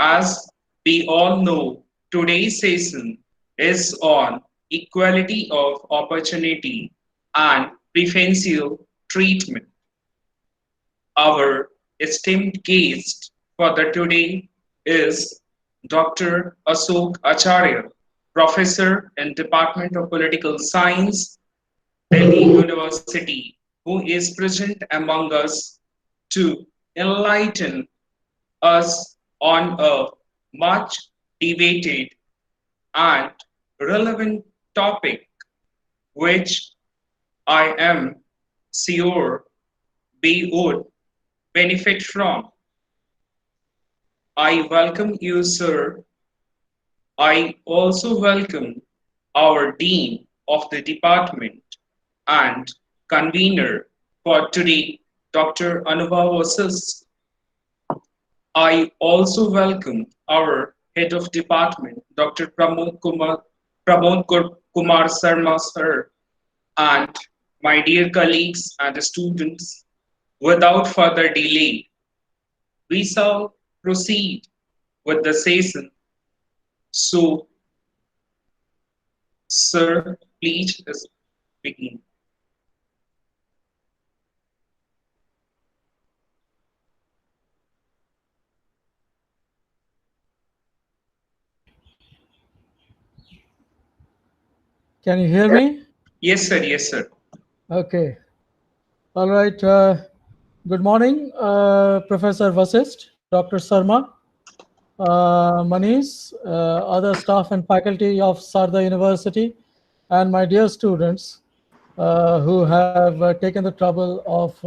As we all know, today's session is on equality of opportunity and preferential treatment. Our esteemed guest for the today is Dr. Ashok Acharya, Professor in Department of Political Science, Delhi University, who is present among us to enlighten us on a much debated and relevant topic, which I am sure we would benefit from. I welcome you, sir. I also welcome our Dean of the department and convener for today, Dr. Anubhav Vasist. I also welcome our head of department, Dr. Kumar Sarma sir, and my dear colleagues and students. Without further delay, we shall proceed with the session. So, sir, please begin. Can you hear me? Yes, sir. Yes, sir. Okay. All right. Good morning, Professor Vasist, Dr. Sarma, Manish, other staff and faculty of Sarda University, and my dear students who have taken the trouble of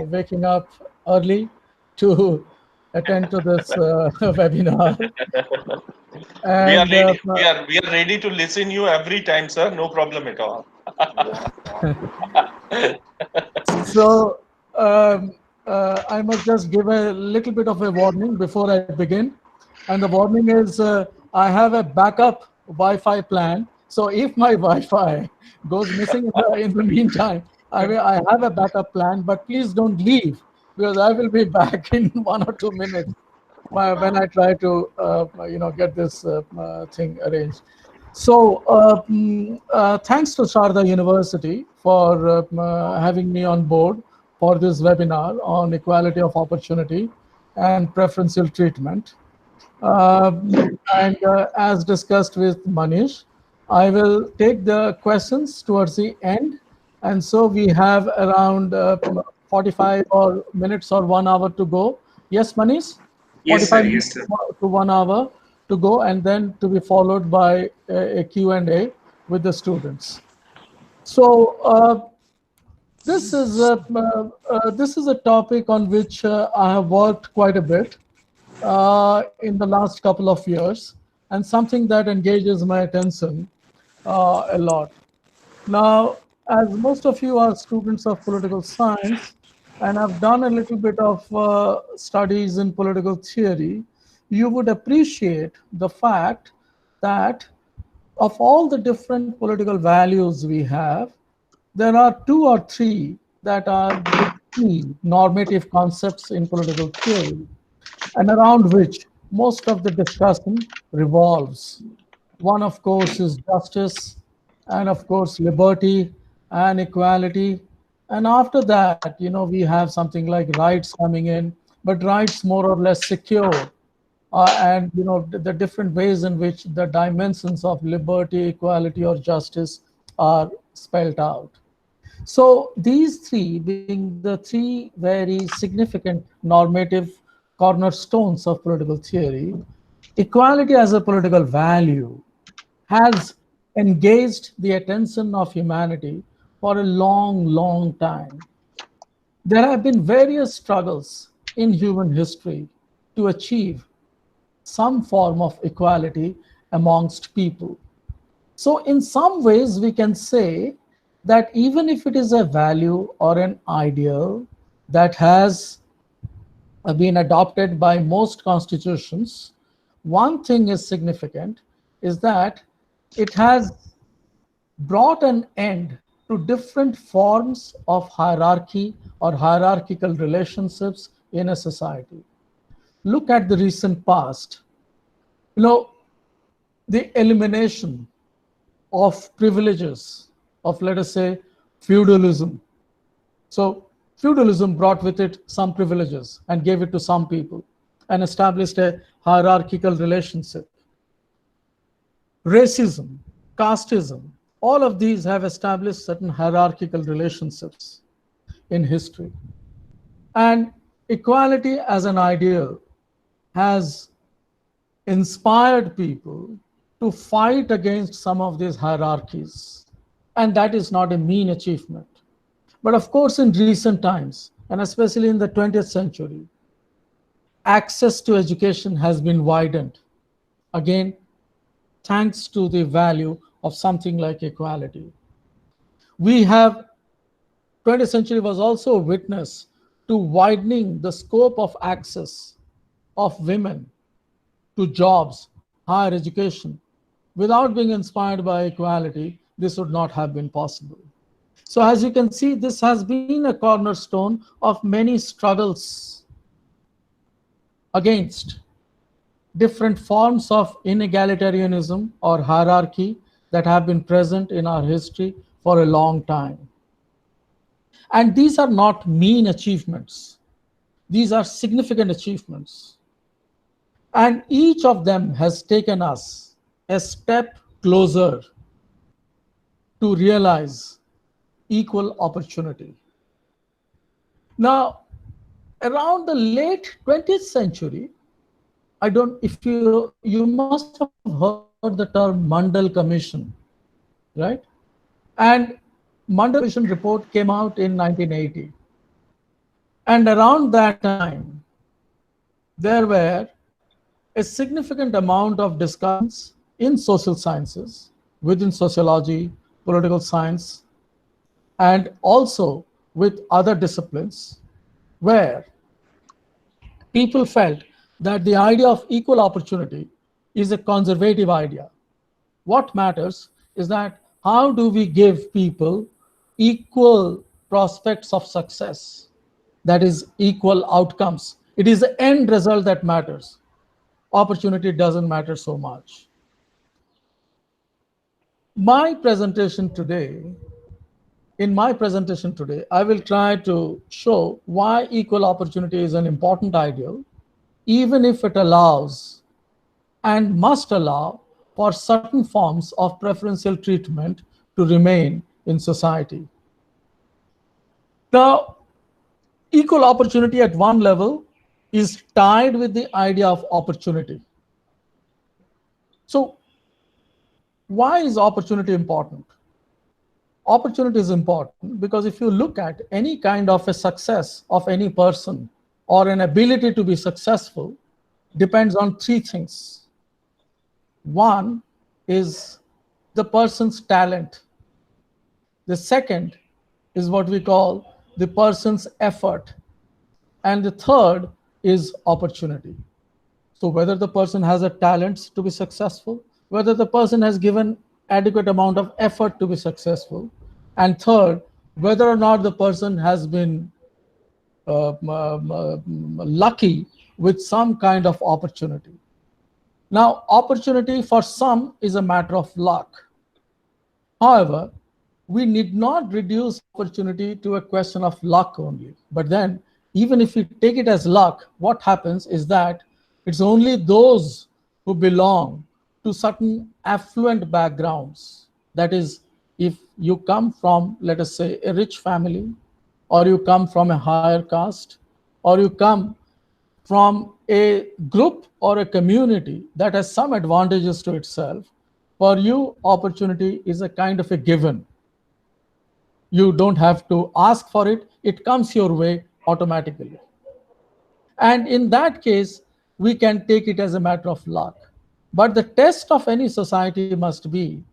waking up early to attend to this webinar. And We are ready to listen you every time, sir. No problem at all. So I must just give a little bit of a warning before I begin. And the warning is I have a backup Wi-Fi plan. So if my Wi-Fi goes missing in the meantime, I have a backup plan, but please don't leave because I will be back in 1 or 2 minutes when I try to get this thing arranged. So, thanks to Sharda University for having me on board for this webinar on equality of opportunity and preferential treatment. And as discussed with Manish, I will take the questions towards the end. And so we have around 45 or minutes or 1 hour to go. Yes, Manish? Yes, sir. 45 minutes Yes, sir. to 1 hour to go, and then to be followed by a Q&A with the students. So this is a topic on which I have worked quite a bit in the last couple of years, and something that engages my attention a lot. Now, as most of you are students of political science and have done a little bit of studies in political theory, you would appreciate the fact that of all the different political values we have, there are two or three that are the key normative concepts in political theory and around which most of the discussion revolves. One, of course, is justice, and of course, liberty and equality. And after that, we have something like rights coming in, but rights more or less secure. And the different ways in which the dimensions of liberty, equality, or justice are spelled out. So these three being the three very significant normative cornerstones of political theory, equality as a political value has engaged the attention of humanity for a long, long time. There have been various struggles in human history to achieve some form of equality amongst people. So, in some ways, we can say that even if it is a value or an ideal that has been adopted by most constitutions, one thing is significant is that it has brought an end to different forms of hierarchy or hierarchical relationships in a society. look at the recent past, you know, the elimination of privileges of, let us say, feudalism. So feudalism brought with it some privileges and gave it to some people and established a hierarchical relationship. Racism, casteism, all of these have established certain hierarchical relationships in history. And equality as an ideal has inspired people to fight against some of these hierarchies. And that is not a mean achievement. But of course, in recent times, and especially in the 20th century, access to education has been widened. Again, thanks to the value of something like equality. We have, 20th century was also a witness to widening the scope of access of women to jobs, higher education. Without being inspired by equality, this would not have been possible. So as you can see, this has been a cornerstone of many struggles against different forms of inegalitarianism or hierarchy that have been present in our history for a long time. And these are not mean achievements. These are significant achievements. And each of them has taken us a step closer to realize equal opportunity. Now, around the late 20th century, I don't, if you must have heard the term Mandal Commission, right? And Mandal Commission report came out in 1980. And around that time, there were a significant amount of discussions in social sciences, within sociology, political science, and also with other disciplines, where people felt that the idea of equal opportunity is a conservative idea. What matters is that how do we give people equal prospects of success, that is, equal outcomes. It is the end result that matters. Opportunity doesn't matter so much. In my presentation today, I will try to show why equal opportunity is an important ideal, even if it allows and must allow for certain forms of preferential treatment to remain in society. Now, equal opportunity at one level is tied with the idea of opportunity. So, why is opportunity important? Opportunity is important because if you look at any kind of a success of any person or an ability to be successful, depends on three things. One is the person's talent. The second is what we call the person's effort. And the third is opportunity. So whether the person has a talent to be successful, whether the person has given adequate amount of effort to be successful, and third, whether or not the person has been lucky with some kind of opportunity. Now, opportunity for some is a matter of luck. However, we need not reduce opportunity to a question of luck only. But then, even if we take it as luck, what happens is that it's only those who belong to certain affluent backgrounds. That is, if you come from, let us say, a rich family, or you come from a higher caste, or you come from a group or a community that has some advantages to itself, for you, opportunity is a kind of a given. You don't have to ask for it. It comes your way automatically. And in that case, we can take it as a matter of luck. But the test of any society must be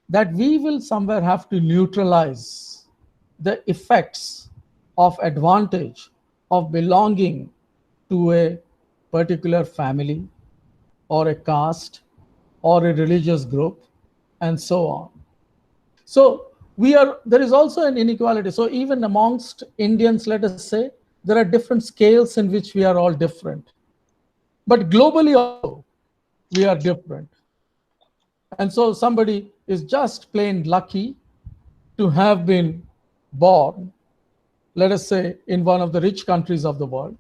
that we will somewhere have to neutralize the effects of advantage of belonging to a particular family or a caste or a religious group and so on. So there is also an inequality. So even amongst Indians, let us say, there are different scales in which we are all different. But globally also, we are different. And so somebody is just plain lucky to have been born, let us say, in one of the rich countries of the world,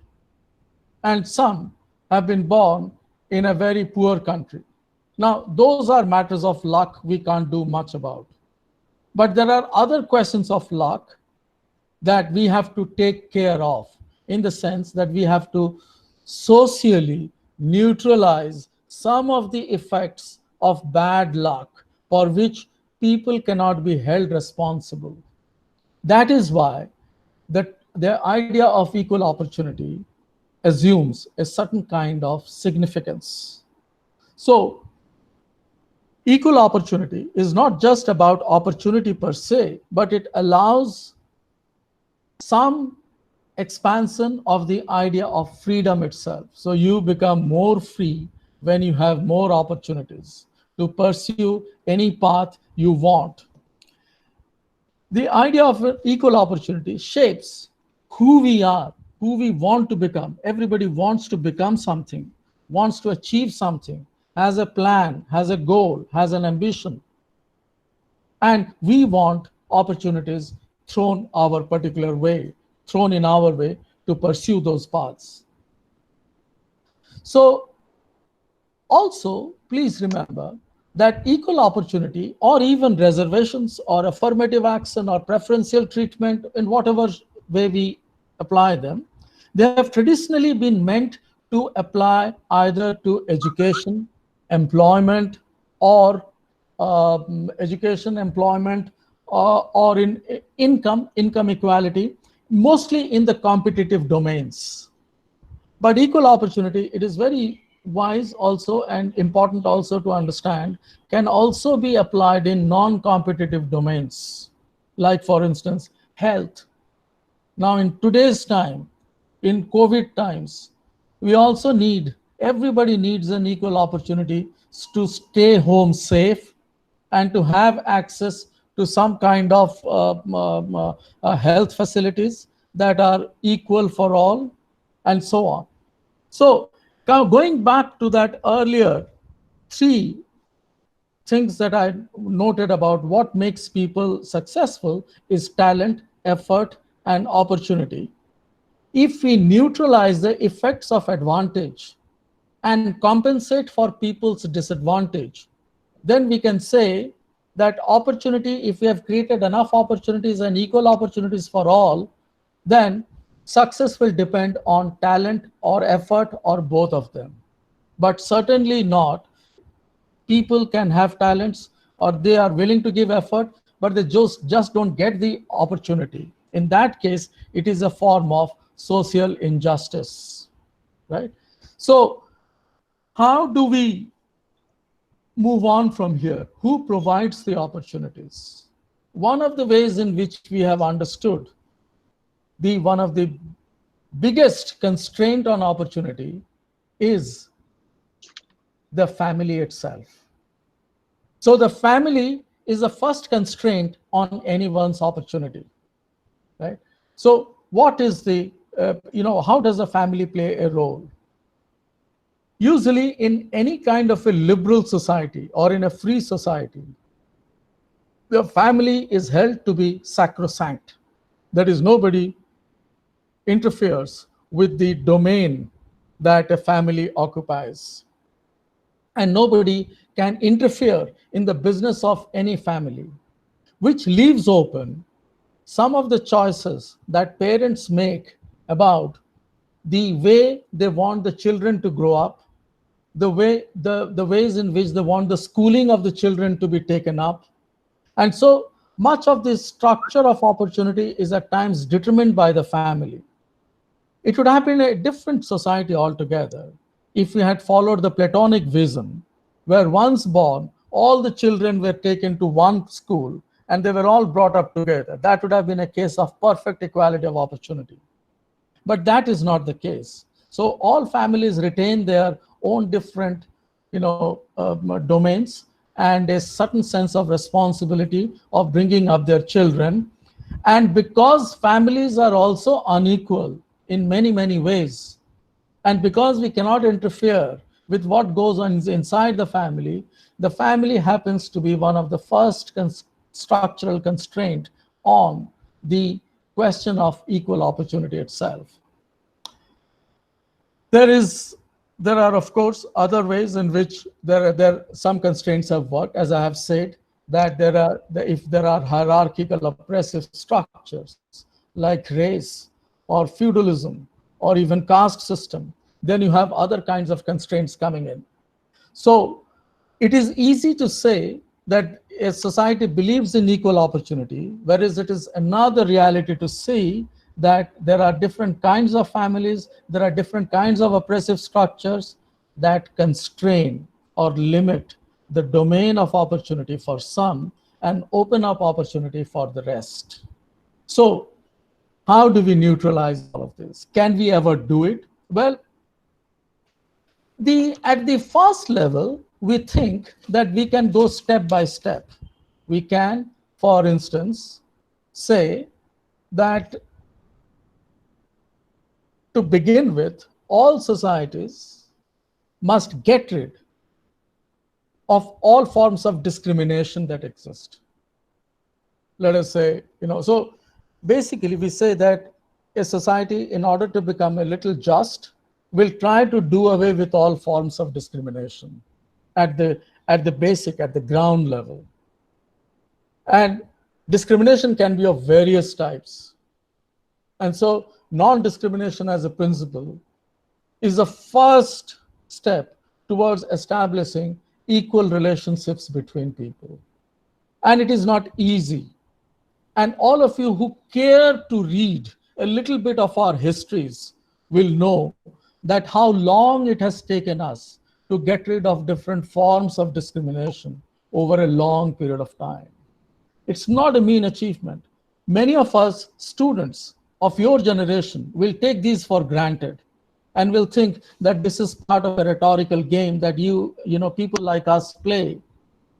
and some have been born in a very poor country. Now, those are matters of luck we can't do much about. But there are other questions of luck that we have to take care of, in the sense that we have to socially neutralize some of the effects of bad luck for which people cannot be held responsible. That is why the idea of equal opportunity assumes a certain kind of significance. So, equal opportunity is not just about opportunity per se, but it allows some expansion of the idea of freedom itself. So you become more free when you have more opportunities to pursue any path you want. The idea of equal opportunity shapes who we are, who we want to become. Everybody wants to become something, wants to achieve something, has a plan, has a goal, has an ambition. And we want opportunities thrown our particular way, thrown in our way to pursue those paths. So, also, please remember that equal opportunity, or even reservations, or affirmative action, or preferential treatment, in whatever way we apply them, they have traditionally been meant to apply either to education, employment, or education, employment, or in income equality, mostly in the competitive domains. But equal opportunity, it is very wise also and important also to understand, can also be applied in non-competitive domains, like for instance, health. Now in today's time, in COVID times, we also need, everybody needs an equal opportunity to stay home safe and to have access to some kind of health facilities that are equal for all, and so on. So, going back to that earlier three things that I noted about what makes people successful is talent, effort, and opportunity. If we neutralize the effects of advantage and compensate for people's disadvantage, then we can say that opportunity, if we have created enough opportunities and equal opportunities for all, then success will depend on talent or effort or both of them. But certainly not, people can have talents or they are willing to give effort, but they just don't get the opportunity. In that case, it is a form of social injustice, right? So how do we move on from here? Who provides the opportunities? One of the ways in which we have understood the one of the biggest constraint on opportunity is the family itself. So the family is the first constraint on anyone's opportunity, right? So what is the, how does the family play a role? Usually in any kind of a liberal society or in a free society, the family is held to be sacrosanct. That is, nobody interferes with the domain that a family occupies. And nobody can interfere in the business of any family, which leaves open some of the choices that parents make about the way they want the children to grow up, the ways in which they want the schooling of the children to be taken up. And so much of this structure of opportunity is at times determined by the family. It would have been a different society altogether if we had followed the Platonic vision, where once born, all the children were taken to one school and they were all brought up together. That would have been a case of perfect equality of opportunity. But that is not the case. So all families retain their own different, domains and a certain sense of responsibility of bringing up their children. And because families are also unequal in many, many ways, And because we cannot interfere with what goes on inside the family happens to be one of the first structural constraint on the question of equal opportunity itself. There is, there are of course other ways in which there some constraints have worked, as I have said, that if there are hierarchical oppressive structures like race or feudalism or even caste system, then you have other kinds of constraints coming in. So it is easy to say that a society believes in equal opportunity, whereas it is another reality to see that there are different kinds of families, there are different kinds of oppressive structures that constrain or limit the domain of opportunity for some and open up opportunity for the rest. So how do we neutralize all of this? Can we ever do it? Well, at the first level, we think that we can go step by step. We can, for instance, say that to begin with, all societies must get rid of all forms of discrimination that exist. Let us say, so basically we say that a society, in order to become a little just, will try to do away with all forms of discrimination at the basic, at the ground level. And discrimination can be of various types. And so non-discrimination as a principle is the first step towards establishing equal relationships between people. And it is not easy. And all of you who care to read a little bit of our histories will know that how long it has taken us to get rid of different forms of discrimination over a long period of time. It's not a mean achievement. Many of us students of your generation will take these for granted and will think that this is part of a rhetorical game that people like us play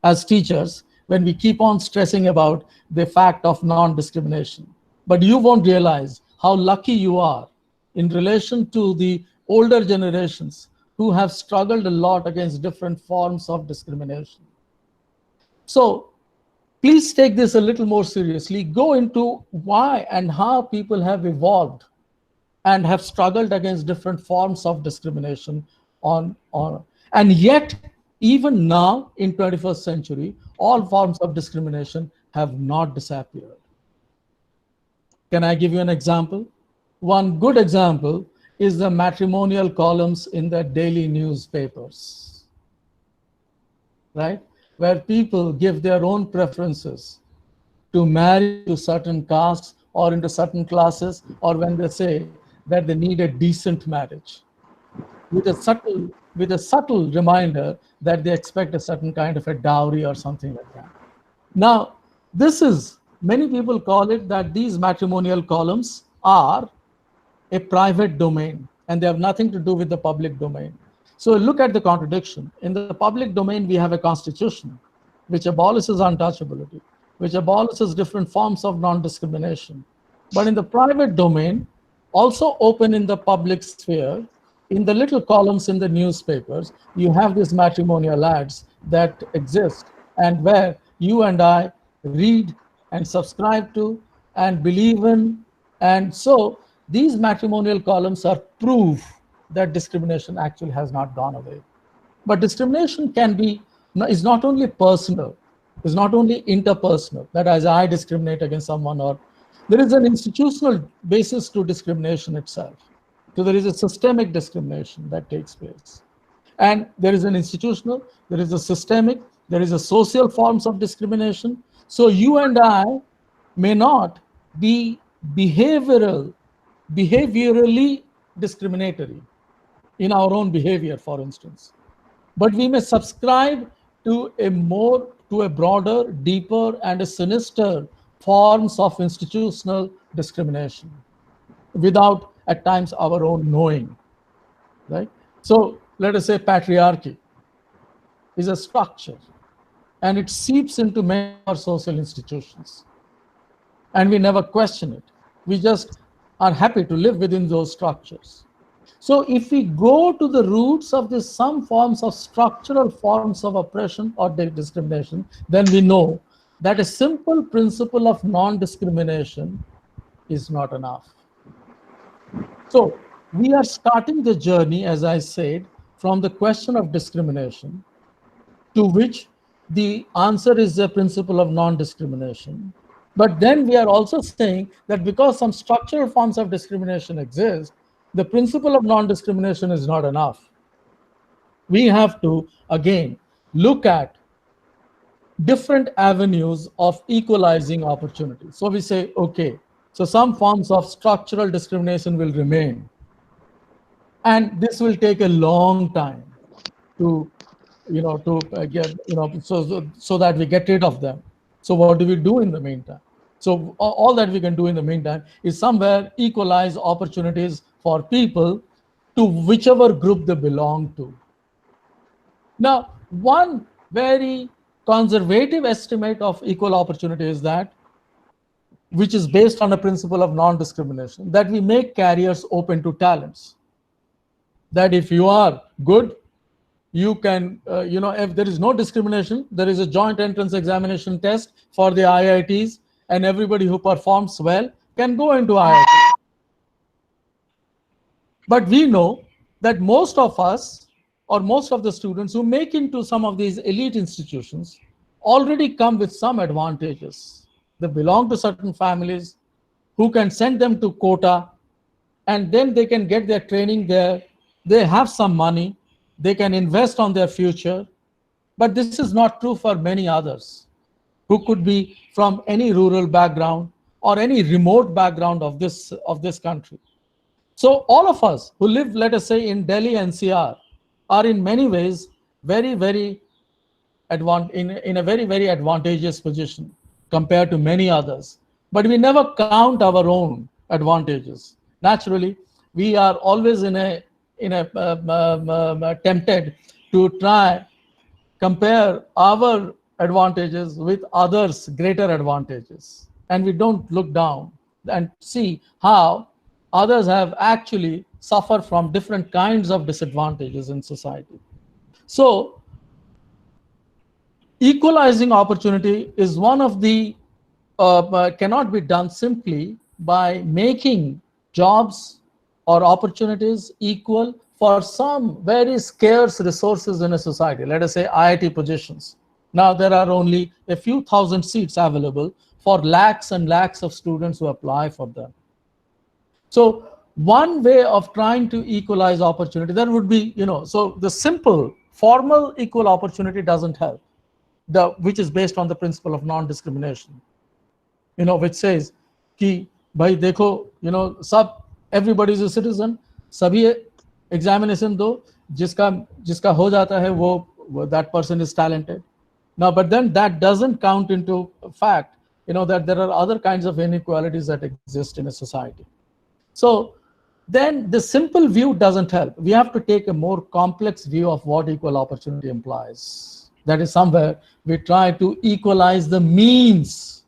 as teachers when we keep on stressing about the fact of non-discrimination. But you won't realize how lucky you are in relation to the older generations who have struggled a lot against different forms of discrimination. So please take this a little more seriously. Go into why and how people have evolved and have struggled against different forms of discrimination and yet even now in 21st century, all forms of discrimination have not disappeared. Can I give you an example? One good example is the matrimonial columns in the daily newspapers, right? Where people give their own preferences to marry to certain castes or into certain classes, or when they say that they need a decent marriage, with a subtle reminder that they expect a certain kind of a dowry or something like that. Now, many people call it that these matrimonial columns are a private domain and they have nothing to do with the public domain. So look at the contradiction. In the public domain, we have a constitution which abolishes untouchability, which abolishes different forms of non-discrimination. But in the private domain, also open in the public sphere, in the little columns in the newspapers, you have these matrimonial ads that exist and where you and I read and subscribe to and believe in. And so these matrimonial columns are proof that discrimination actually has not gone away. But discrimination is not only personal, is not only interpersonal, that as I discriminate against someone, or there is an institutional basis to discrimination itself. So there is a systemic discrimination that takes place. And there is an institutional, there is a systemic, there is a social forms of discrimination. So you and I may not be behaviorally discriminatory in our own behavior, for instance. But we may subscribe to a broader, deeper, and a sinister forms of institutional discrimination without, at times, our own knowing, right? So let us say patriarchy is a structure and it seeps into many of our social institutions. And we never question it. We just are happy to live within those structures. So if we go to the roots of this, some forms of structural forms of oppression or discrimination, then we know that a simple principle of non-discrimination is not enough. So we are starting the journey, as I said, from the question of discrimination, to which the answer is the principle of non-discrimination. But then we are also saying that because some structural forms of discrimination exist, the principle of non-discrimination is not enough. We have to, again, look at different avenues of equalizing opportunities. So we say, okay, so some forms of structural discrimination will remain. And this will take a long time to get, so that we get rid of them. So what do we do in the meantime? So all that we can do in the meantime is somewhere equalize opportunities for people to whichever group they belong to. Now, one very conservative estimate of equal opportunity is that, which is based on a principle of non-discrimination, that we make careers open to talents. That if you are good, you can, if there is no discrimination, there is a joint entrance examination test for the IITs, and everybody who performs well can go into IIT. But we know that most of us, or most of the students who make into some of these elite institutions, already come with some advantages. They belong to certain families who can send them to quota, and then they can get their training there. They have some money, they can invest on their future. But this is not true for many others who could be from any rural background or any remote background of this country. So all of us who live, let us say, in Delhi NCR, are in many ways very, very in a very, very advantageous position compared to many others. But we never count our own advantages. Naturally, we are always tempted to try compare our advantages with others' greater advantages. And we don't look down and see how others have actually suffered from different kinds of disadvantages in society. So equalizing opportunity is one of the cannot be done simply by making jobs or opportunities equal for some very scarce resources in a society. Let us say IIT positions. Now there are only a few thousand seats available for lakhs and lakhs of students who apply for them. So one way of trying to equalize opportunity, that would be, so the simple formal equal opportunity doesn't help, which is based on the principle of non-discrimination, which says कि भाई देखो, everybody is a citizen, सभी examination दो, जिसका हो जाता है वो that person is talented. Now, but then that doesn't count into fact, that there are other kinds of inequalities that exist in a society. So then the simple view doesn't help. We have to take a more complex view of what equal opportunity implies. That is, somewhere we try to equalize the means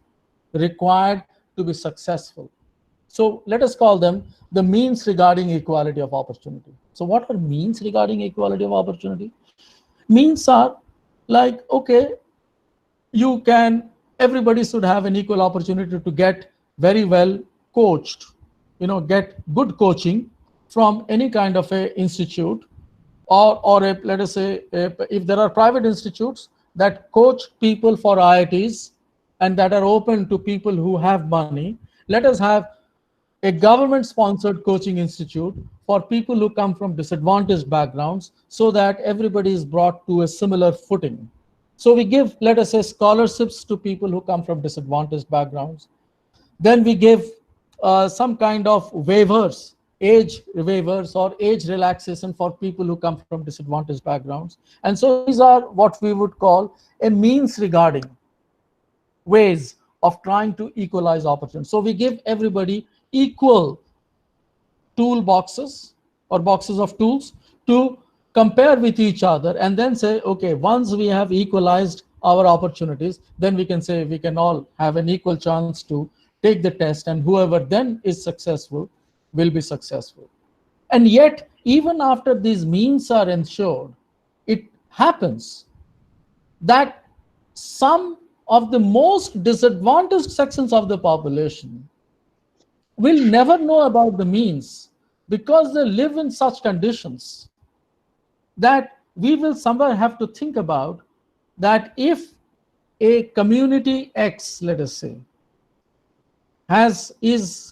required to be successful. So let us call them the means regarding equality of opportunity. So what are means regarding equality of opportunity? Means are like, okay, everybody should have an equal opportunity to get very well coached, get good coaching from any kind of a institute, or let us say, if there are private institutes that coach people for IITs and that are open to people who have money, let us have a government-sponsored coaching institute for people who come from disadvantaged backgrounds, so that everybody is brought to a similar footing. So we give, let us say, scholarships to people who come from disadvantaged backgrounds. Then we give some kind of waivers, age waivers or age relaxation for people who come from disadvantaged backgrounds. And so these are what we would call a means regarding ways of trying to equalize opportunities. So we give everybody equal toolboxes or boxes of tools to compare with each other, and then say, okay, once we have equalized our opportunities, then we can say we can all have an equal chance to take the test, and whoever then is successful will be successful. And yet, even after these means are ensured, it happens that some of the most disadvantaged sections of the population will never know about the means because they live in such conditions that we will somewhere have to think about that if a community X, let us say,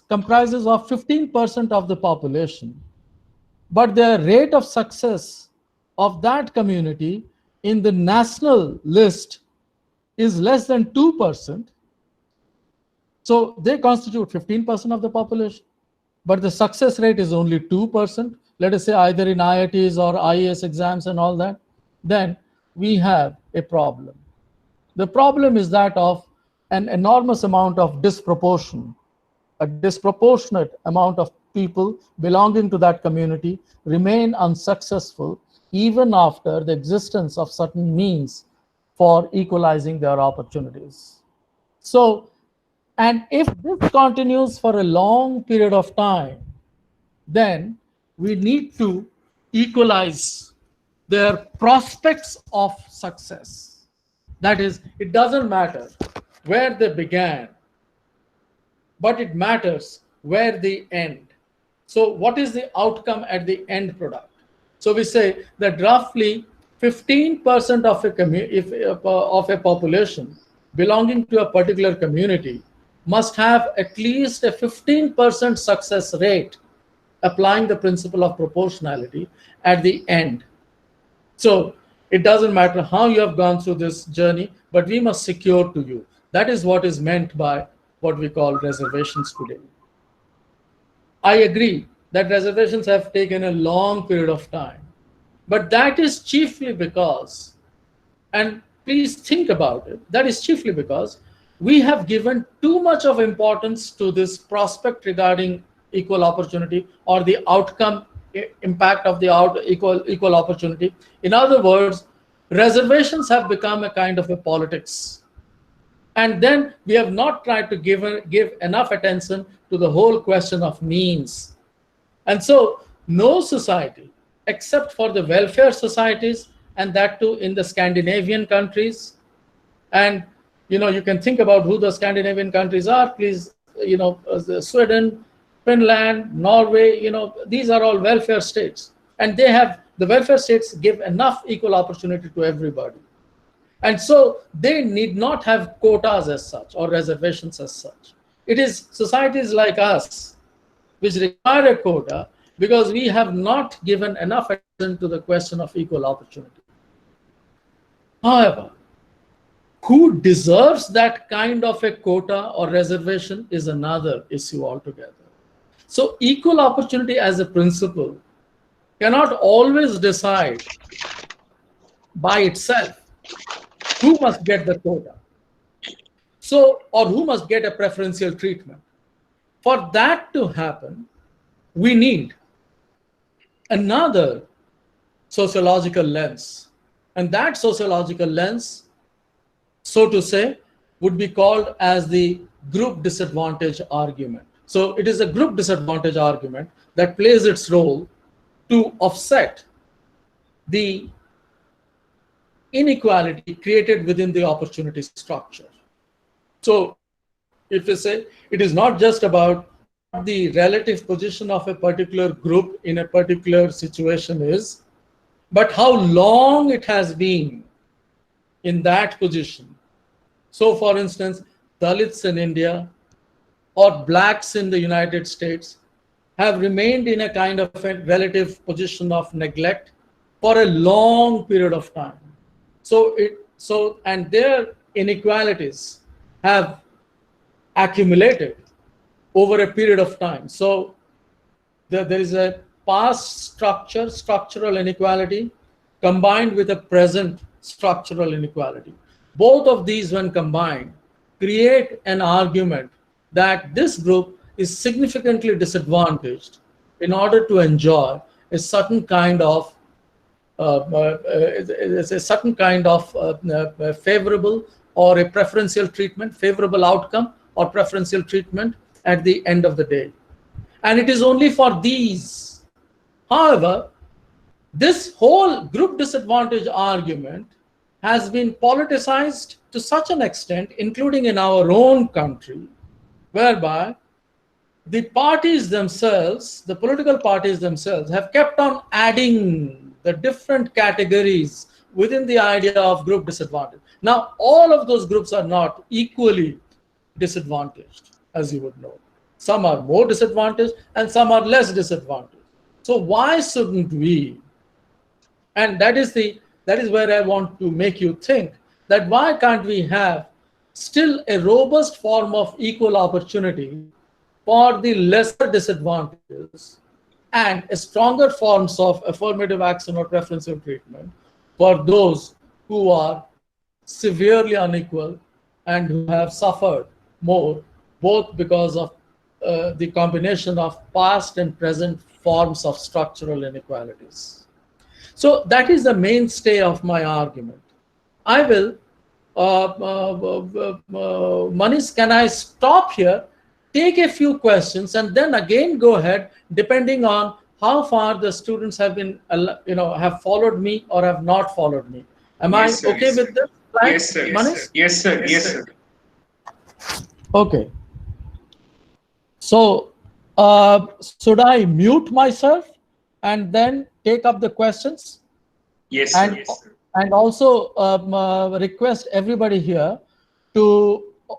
comprises of 15% of the population, but the rate of success of that community in the national list is less than 2%. So they constitute 15% of the population, but the success rate is only 2%, let us say either in IITs or IAS exams and all that, then we have a problem. The problem is that of an enormous amount of disproportion. A disproportionate amount of people belonging to that community remain unsuccessful even after the existence of certain means for equalizing their opportunities. So, and if this continues for a long period of time, then we need to equalize their prospects of success. That is, it doesn't matter where they began, but it matters where they end. So what is the outcome at the end product? So we say that roughly 15% of a population belonging to a particular community must have at least a 15% success rate applying the principle of proportionality at the end. So it doesn't matter how you have gone through this journey, but we must secure to you. That is what is meant by what we call reservations today. I agree that reservations have taken a long period of time, but that is chiefly because, and please think about it, that is chiefly because we have given too much of importance to this prospect regarding equal opportunity or the outcome impact of the equal opportunity. In other words, reservations have become a kind of a politics. And then we have not tried to give enough attention to the whole question of means. And so no society, except for the welfare societies, and that too in the Scandinavian countries. And you can think about who the Scandinavian countries are, please. Sweden, Finland, Norway, these are all welfare states. And the welfare states give enough equal opportunity to everybody. And so they need not have quotas as such or reservations as such. It is societies like us which require a quota because we have not given enough attention to the question of equal opportunity. However, who deserves that kind of a quota or reservation is another issue altogether. So equal opportunity as a principle cannot always decide by itself who must get the quota, or who must get a preferential treatment. For that to happen, we need another sociological lens. And that sociological lens, so to say, would be called as the group disadvantage argument. So it is a group disadvantage argument that plays its role to offset the inequality created within the opportunity structure. So if we say it is not just about what the relative position of a particular group in a particular situation is, but how long it has been in that position. So for instance, Dalits in India or blacks in the United States have remained in a kind of a relative position of neglect for a long period of time. And their inequalities have accumulated over a period of time. So there is a past structural inequality combined with a present structural inequality. Both of these, when combined, create an argument that this group is significantly disadvantaged in order to enjoy a certain kind of favorable or a preferential treatment, favorable outcome or preferential treatment at the end of the day. And it is only for these However, this whole group disadvantage argument has been politicized to such an extent, including in our own country, whereby the parties themselves, the political parties themselves, have kept on adding the different categories within the idea of group disadvantage. Now, all of those groups are not equally disadvantaged, as you would know. Some are more disadvantaged and some are less disadvantaged. So why shouldn't we? And that is where I want to make you think that why can't we have still a robust form of equal opportunity for the lesser disadvantages and a stronger forms of affirmative action or preferential treatment for those who are severely unequal and who have suffered more, both because of the combination of past and present forms of structural inequalities. So that is the mainstay of my argument. I will, Manish, can I stop here, take a few questions, and then again go ahead, depending on how far the students have been, have followed me or have not followed me. Am I okay with this? Yes, sir. Manish? Yes, sir. Yes, sir. Okay. So, should I mute myself and then take up the questions? Yes, And, sir. Yes, sir. and also request everybody here to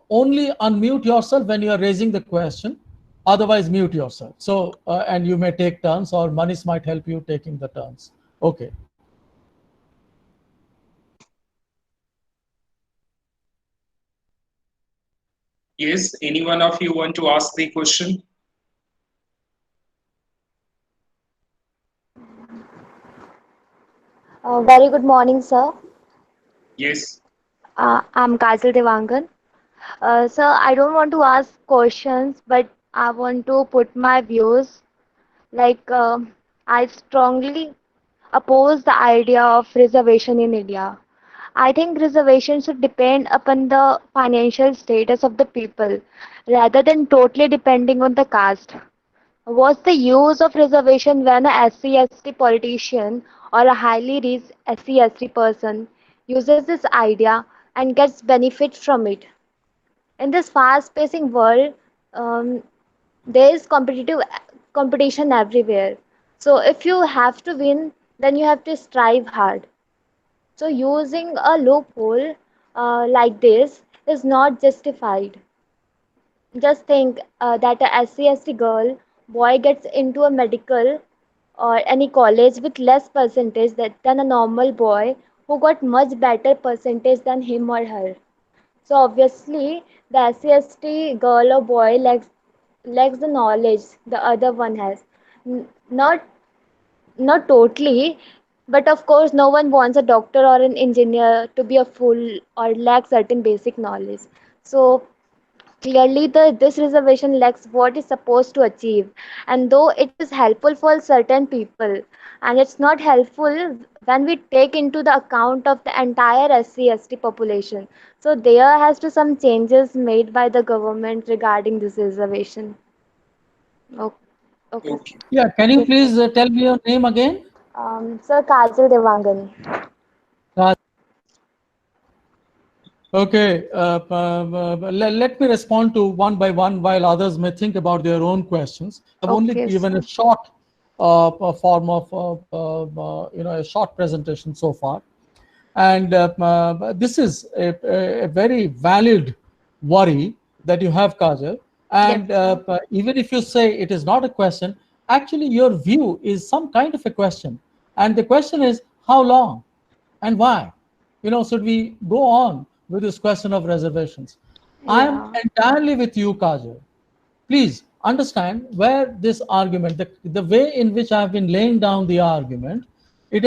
only unmute yourself when you are raising the question. Otherwise, mute yourself. So, and you may take turns, or Manish might help you taking the turns. Okay. Yes, any one of you want to ask the question? Very good morning, sir. Yes. I'm Kajal Devangan. Sir, I don't want to ask questions, but I want to put my views. Like, I strongly oppose the idea of reservation in India. I think reservation should depend upon the financial status of the people rather than totally depending on the caste. What's the use of reservation when a SC/ST politician or a highly reached SC/ST person uses this idea and gets benefit from it? In this fast-pacing world, um, there is competition everywhere. So if you have to win, then you have to strive hard. So using a loophole like this is not justified. Just think that a SC/ST girl, boy gets into a medical or any college with less percentage than a normal boy who got much better percentage than him or her. So obviously the SC/ST girl or boy lacks the knowledge the other one has. Not not totally, but of course no one wants a doctor or an engineer to be a fool or lack certain basic knowledge. So clearly, this reservation lacks what it's supposed to achieve, and though it is helpful for certain people, and it's not helpful when we take into the account of the entire SC/ST population. So there has to some changes made by the government regarding this reservation. Okay, okay. Okay. Yeah, can you please tell me your name again? Sir Kajal Devangan. Okay, let me respond to one by one while others may think about their own questions. I've only Okay, given a sir. short form of, a short presentation so far. And this is a very valid worry that you have, Kajal. And Yes. even if you say it is not a question, actually your view is some kind of a question. And the question is, how long and why? Should we go on with this question of reservations? I am Yeah. entirely with you, Kajal. Please understand where this argument, the way in which I have been laying down the argument, it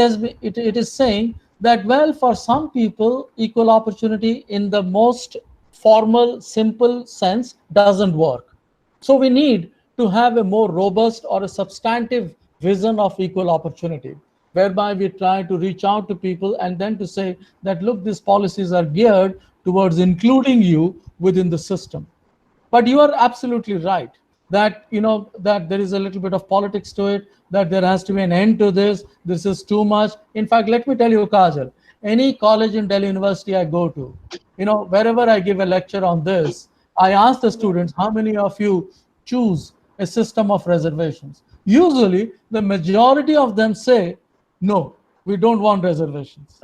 is saying that, well, for some people, equal opportunity in the most formal, simple sense doesn't work. So we need to have a more robust or a substantive vision of equal opportunity, whereby we try to reach out to people and then to say that, look, these policies are geared towards including you within the system. But you are absolutely right. that that there is a little bit of politics to it, that there has to be an end to this. This is too much. In fact, let me tell you, Kajal, any college in Delhi University I go to, wherever I give a lecture on this, I ask the students, how many of you choose a system of reservations? Usually the majority of them say no, we don't want reservations.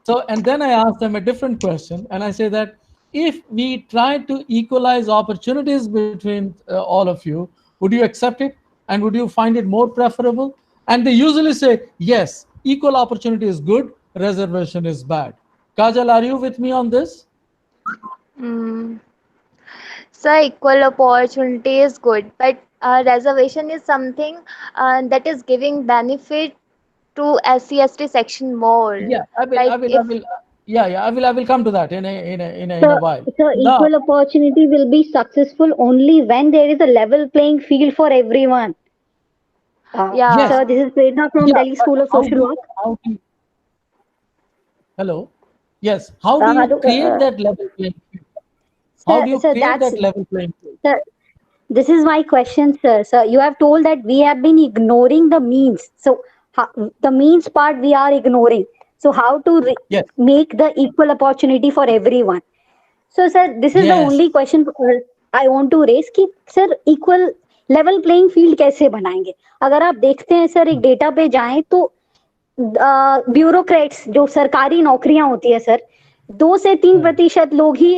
So, and then I ask them a different question, and I say that if we try to equalize opportunities between all of you, would you accept it? And would you find it more preferable? And they usually say, yes, equal opportunity is good, reservation is bad. Kajal, are you with me on this? Mm. So equal opportunity is good, but reservation is something that is giving benefit to SC/ST section more. Yeah, Like if yeah, I will come to that in So, a while. so Now, equal opportunity will be successful only when there is a level playing field for everyone. yes, yeah, So this is Prerna from yeah, Delhi but School of Social Work. hello, yes, how do you Hello, create that level playing field? How sir, do you sir, create that's that level playing field? sir, this is my question, sir. Sir, you have told that we have been ignoring the means. So the means part we are ignoring. So how to Yes, make the equal opportunity for everyone? So, sir, this is the yes, only question I want to raise कि sir equal level playing field कैसे बनाएंगे? अगर आप देखते हैं sir एक data पे जाएं तो ब्यूरोक्रेट्स जो सरकारी नौकरियां होती है सर 2 से 3% लोग ही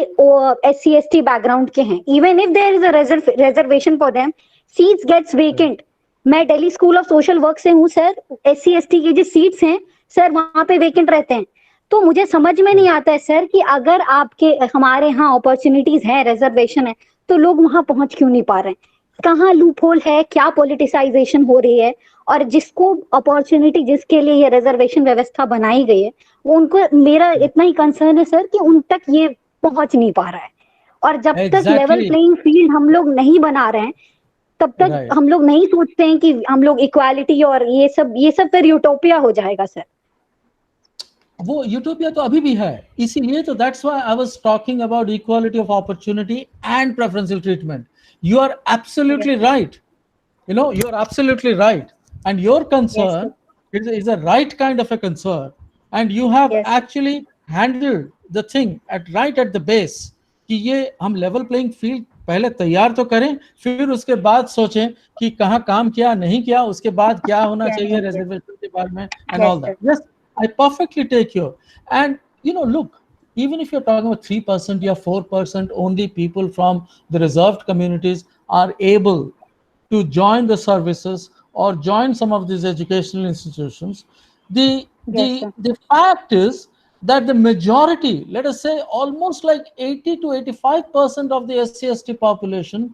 SC/ST बैकग्राउंड के हैं. Even if there is a reservation for them, seats gets vacant. मैं Delhi school of social work से हूँ सर. SC/ST की जो सीट्स हैं सर वहां पे वेकेंट रहते हैं. तो मुझे समझ में नहीं आता है सर कि अगर आपके हमारे यहाँ अपॉर्चुनिटीज है, रिजर्वेशन है, तो लोग वहां पहुंच क्यों नहीं पा रहे हैं? कहाँ लूप होल है, क्या पॉलिटिसाइजेशन हो रही है? और जिसको अपॉर्चुनिटी, जिसके लिए ये रिजर्वेशन व्यवस्था बनाई गई है, वो उनको, मेरा इतना ही कंसर्न है सर कि उन तक ये पहुंच नहीं पा रहा है. और जब तक लेवल exactly, प्लेइंग फील्ड हम लोग नहीं बना रहे हैं, तब तक right. हम लोग नहीं सोचते हैं कि हम लोग इक्वालिटी और ये सब फिर यूटोपिया हो जाएगा सर. वो यूटोपिया तो अभी भी है, इसीलिए तो that's why I was talking about equality of opportunity and preferential treatment. You are absolutely right. You are absolutely right, and your Yes, concern sir. is a right kind of a concern, and you have Yes, sir. actually handled the thing right at the base कि ये हम level playing field पहले तैयार तो करें, फिर उसके बाद सोचें कि कहाँ काम किया नहीं किया, उसके बाद क्या होना Yeah, चाहिए yes, yes. रिजर्वेशन के बारे में and Yes, all that. sir. Yes, I perfectly take you. And look, even if you're talking about 3% or 4% only people from the reserved communities are able to join the services or join some of these educational institutions, the Yes, sir. the fact is that the majority, let us say almost like 80 to 85% of the SC/ST population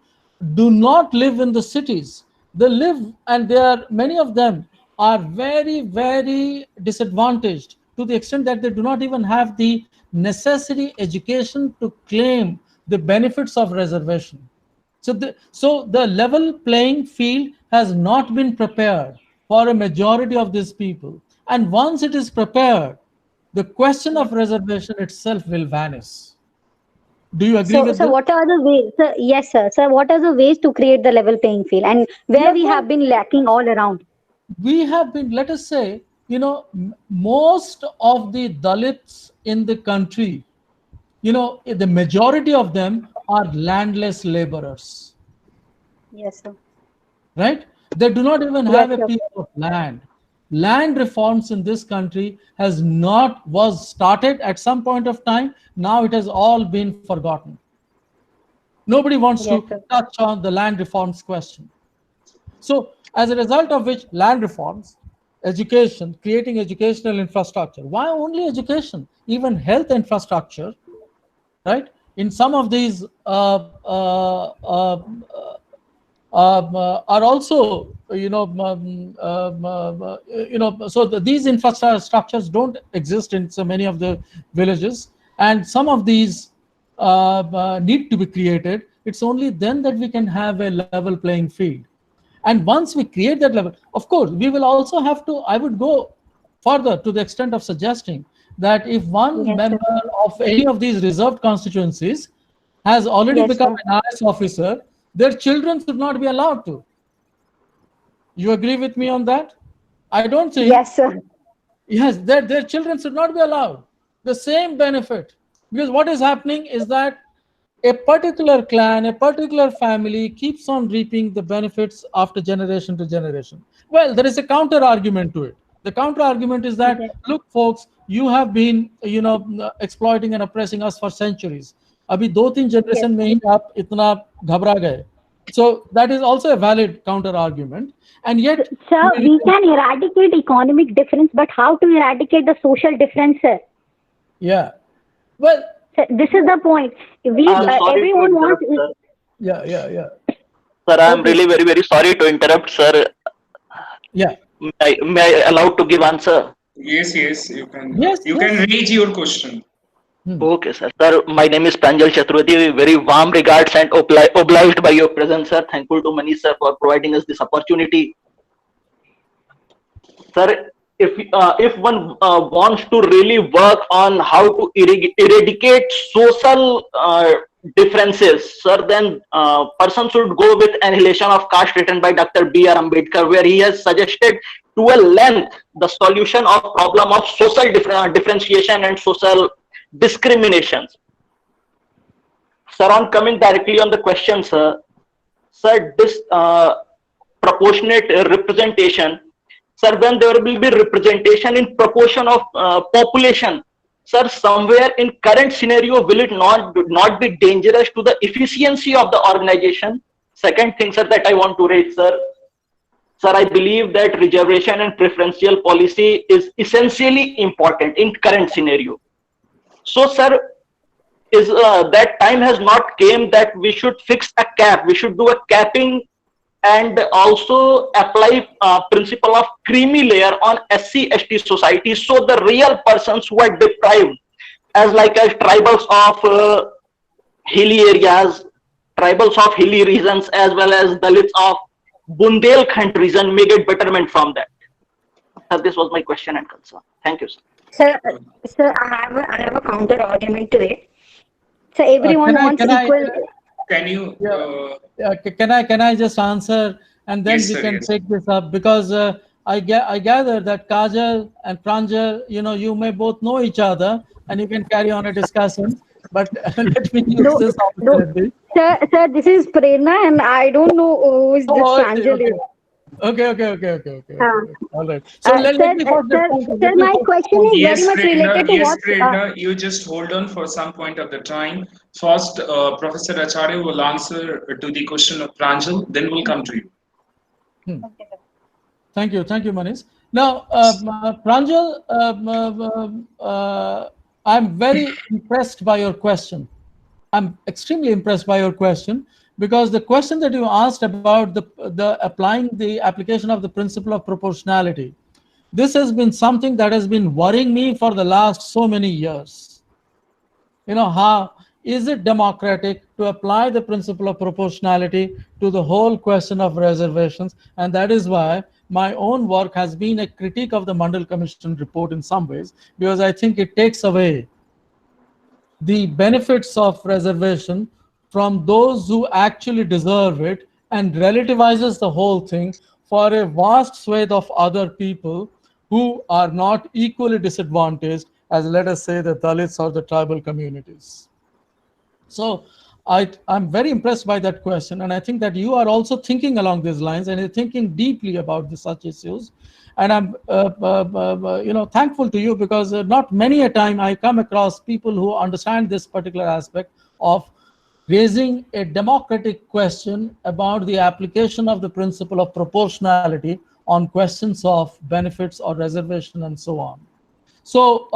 do not live in the cities. They live, and they are, many of them are very, very disadvantaged to the extent that they do not even have the necessary education to claim the benefits of reservation. So the level playing field has not been prepared for a majority of these people. And once it is prepared, the question of reservation itself will vanish. Do you agree So, with so this? what are the ways? Sir, yes, sir. Sir, what are the ways to create the level playing field, and where Yeah, we well, have been lacking all around? we have been, let us say, most of the Dalits in the country, the majority of them are landless laborers, Yes, sir. right? They do not even Yes, have a sir. piece of land. Land reforms in this country was started at some point of time. Now it has all been forgotten. Nobody wants Yes, to sir. touch on the land reforms question. So, as a result of which, land reforms, education, creating educational infrastructure. Why only education? Even health infrastructure, right? In some of these are also, so these infrastructures don't exist in so many of the villages, and some of these need to be created. It's only then that we can have a level playing field. And once we create that level, of course, we will also have to, I would go further to the extent of suggesting that if one Yes, sir. member of any of these reserved constituencies has already Yes, become sir. an IS officer, their children should not be allowed to. You agree with me on that? I don't think. Yes, sir. Yes, their children should not be allowed the same benefit. Because what is happening is that a particular clan, a particular family keeps on reaping the benefits after generation to generation. Well, there is a counter argument to it. The counter argument is that, Okay. look, folks, you have been, exploiting and oppressing us for centuries. अभी 2-3 generation में ही आप इतना घबरा गए. So that is also a valid counter argument. And yet, Sir, we can eradicate economic difference, but how to eradicate the social difference, sir? yeah, well, Sir, this is the point. We I'm sorry to everyone interrupt, wants. sir. yeah. Sir, I'm Okay. really very sorry to interrupt, sir. Yeah. May I allowed to give answer? Yes, you can. Yes, You yes. can read your question. Okay, sir. Sir, my name is Pranjal Chaturvedi. Very warm regards and obliged by your presence, sir. Thankful to Manish, sir, for providing us this opportunity. Sir, if one wants to really work on how to eradicate social differences, sir, then person should go with Annihilation of Caste written by Dr. B.R. Ambedkar, where he has suggested to a length the solution of problem of social differentiation and social discriminations. Sir, on coming directly on the question, sir, this proportionate representation, sir, when there will be representation in proportion of population, sir, somewhere in current scenario, will it not be dangerous to the efficiency of the organization? Second thing, sir, that I want to raise, sir, I believe that reservation and preferential policy is essentially important in current scenario. So, sir, is that time has not came that we should fix a cap, we should do a capping and also apply principle of creamy layer on SC/ST society, so the real persons who are deprived, as tribals of hilly areas, tribals of hilly regions, as well as Dalits of Bundelkhand region may get betterment from that. Sir, this was my question and concern. Thank you, sir. Sir, I have a counter argument to it. So everyone wants equal. Can you? Can I just answer, and then Yes, we sir, can yes. take this up, because I gather that Kajal and Pranjal, you may both know each other and you can carry on a discussion. But let me use No, this no. opportunity. Sir, this is Prerna, and I don't know who is this Oh, Pranjal. Okay. All right. So Sir, let me first sir, respond. sir, my question is Yes, very much related to yes, what. Prerna, you just hold on for some point of the time. First, Professor Acharya will answer to the question of Pranjal, then we'll come to you. Thank you, Manish. Now, Pranjal, I'm very impressed by your question. I'm extremely impressed by your question, because the question that you asked about the applying the application of the principle of proportionality, this has been something that has been worrying me for the last so many years. How is it democratic to apply the principle of proportionality to the whole question of reservations? And that is why my own work has been a critique of the Mandal Commission report in some ways, because I think it takes away the benefits of reservation from those who actually deserve it and relativizes the whole thing for a vast swathe of other people who are not equally disadvantaged as, let us say, the Dalits or the tribal communities. So I'm very impressed by that question, and I think that you are also thinking along these lines and you're thinking deeply about such issues. And I'm thankful to you, because not many a time I come across people who understand this particular aspect of raising a democratic question about the application of the principle of proportionality on questions of benefits or reservation and so on. So,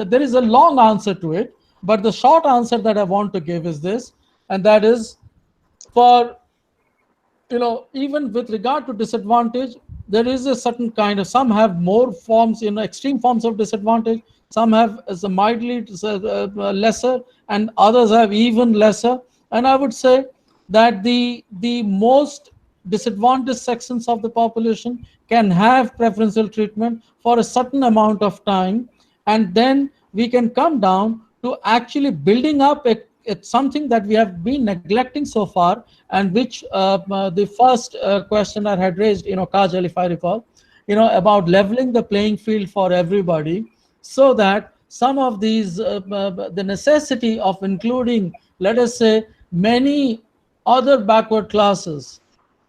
there is a long answer to it, but the short answer that I want to give is this, and that is, for even with regard to disadvantage, there is a certain kind of, some have more forms, extreme forms of disadvantage, some have as a mildly lesser, and others have even lesser. And I would say that the most disadvantaged sections of the population can have preferential treatment for a certain amount of time, and then we can come down to actually building up it's something that we have been neglecting so far, and which the first questioner had raised, Kajal, if I recall, about leveling the playing field for everybody, so that some of these, the necessity of including, let us say, many other backward classes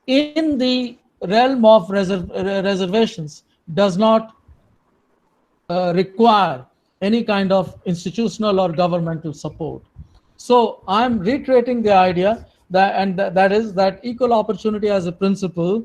in the realm of reservations does not require any kind of institutional or governmental support. So I'm reiterating the idea that, and that is that equal opportunity as a principle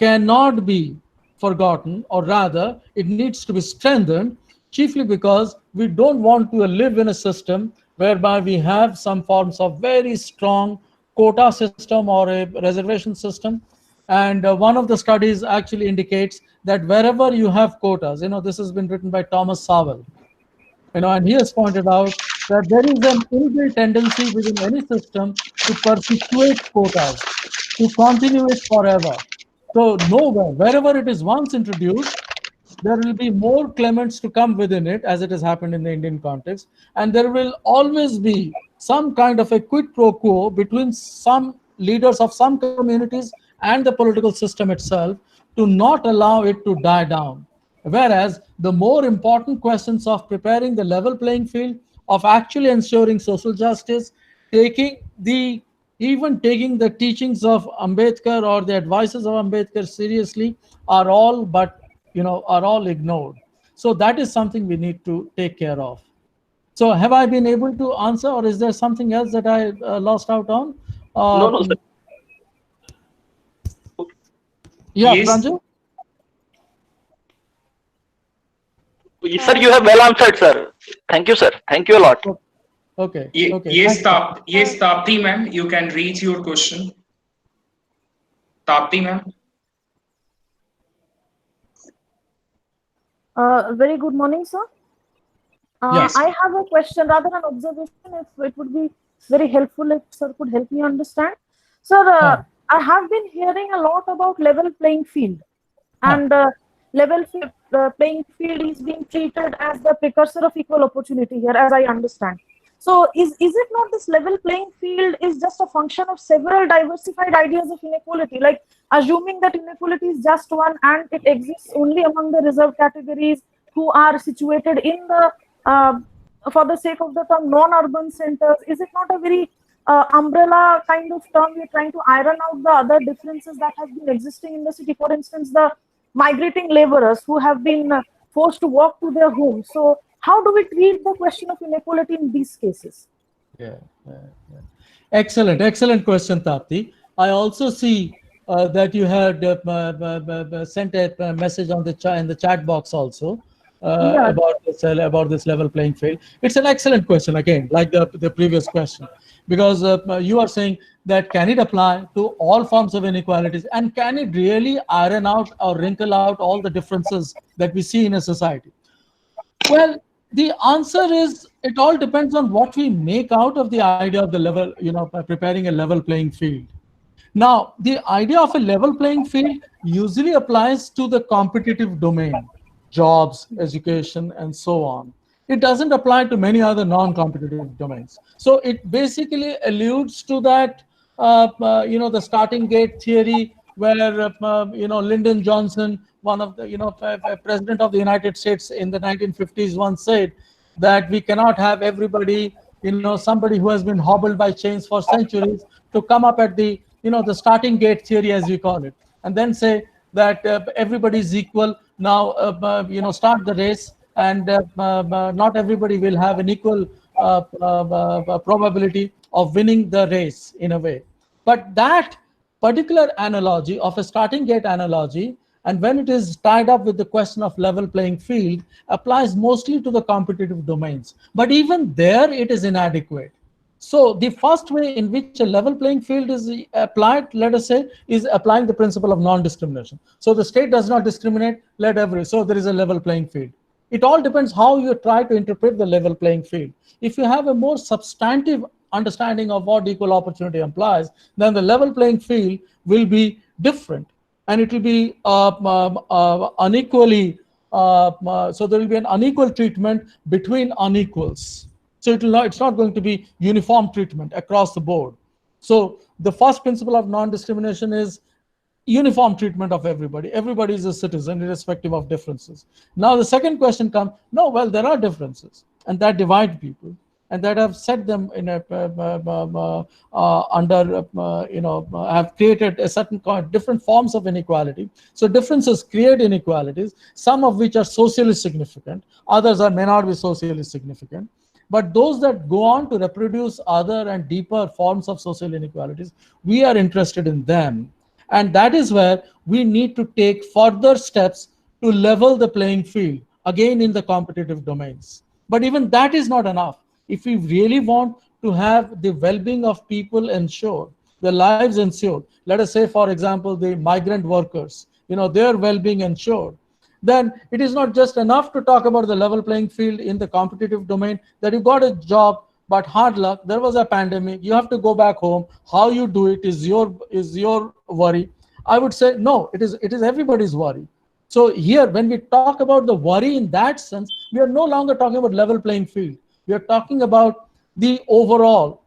cannot be forgotten, or rather, it needs to be strengthened, chiefly because we don't want to live in a system whereby we have some forms of very strong quota system or a reservation system. And one of the studies actually indicates that wherever you have quotas, this has been written by Thomas Sowell, and he has pointed out that there is an inbuilt tendency within any system to perpetuate quotas, to continue it forever. So nowhere, wherever it is once introduced, there will be more claimants to come within it, as it has happened in the Indian context, and there will always be some kind of a quid pro quo between some leaders of some communities and the political system itself to not allow it to die down. Whereas the more important questions of preparing the level playing field, of actually ensuring social justice, even taking the teachings of Ambedkar or the advices of Ambedkar seriously, are all ignored. So that is something we need to take care of. So have I been able to answer, or is there something else that I lost out on? No, sir. Yeah, Yes. Pranjal? Sir, you have well answered, sir. Thank you, sir. Thank you a lot. Okay. Okay. Yes, Thank you. Tapti ma'am, you can read your question. Tapti ma'am. Very good morning, sir. Yes. I have a question, rather an observation, if it would be very helpful if sir could help me understand. Sir, I have been hearing a lot about level playing field, and playing field is being treated as the precursor of equal opportunity here, as I understand. So is it not this level playing field is just a function of several diversified ideas of inequality, like assuming that inequality is just one and it exists only among the reserved categories who are situated in the, for the sake of the term, non-urban centers? Is it not a very umbrella kind of term? We're trying to iron out the other differences that have been existing in the city. For instance, the migrating laborers who have been forced to walk to their homes. So how do we treat the question of inequality in these cases? Yeah. Excellent question, Tapti. I also see that you had sent a message on in the chat box also about this level playing field. It's an excellent question, again, like the previous question, because you are saying that can it apply to all forms of inequalities, and can it really iron out or wrinkle out all the differences that we see in a society? Well, the answer is it all depends on what we make out of the idea of the level, by preparing a level playing field. Now, the idea of a level playing field usually applies to the competitive domain, jobs, education, and so on. It doesn't apply to many other non-competitive domains. So it basically alludes to that, the starting gate theory, where Lyndon Johnson, one of the president of the United States in the 1950s, once said that we cannot have everybody, somebody who has been hobbled by chains for centuries, to come up at the the starting gate theory, as we call it, and then say that everybody is equal. Now start the race, and not everybody will have an equal probability of winning the race in a way. But that particular analogy of a starting gate analogy, and when it is tied up with the question of level playing field, applies mostly to the competitive domains. But even there, it is inadequate. So the first way in which a level playing field is applied, let us say, is applying the principle of non-discrimination. So the state does not discriminate, so there is a level playing field. It all depends how you try to interpret the level playing field. If you have a more substantive understanding of what equal opportunity implies, then the level playing field will be different, and it will be unequally, so there will be an unequal treatment between unequals. So it's not going to be uniform treatment across the board. So the first principle of non-discrimination is uniform treatment of everybody. Everybody is a citizen irrespective of differences. Now the second question comes, no, well, there are differences and that divide people and that have set them in a under have created a certain different forms of inequality. So differences create inequalities, some of which are socially significant, others may not be socially significant. But those that go on to reproduce other and deeper forms of social inequalities, we are interested in them. And that is where we need to take further steps to level the playing field, again in the competitive domains. But even that is not enough. If we really want to have the well-being of people ensured, their lives ensured, let us say, for example, the migrant workers, their well-being ensured, then it is not just enough to talk about the level playing field in the competitive domain, that you got a job, but hard luck, there was a pandemic, you have to go back home. How you do it is your worry. I would say no, it is everybody's worry. So here, when we talk about the worry in that sense, we are no longer talking about level playing field. We are talking about the overall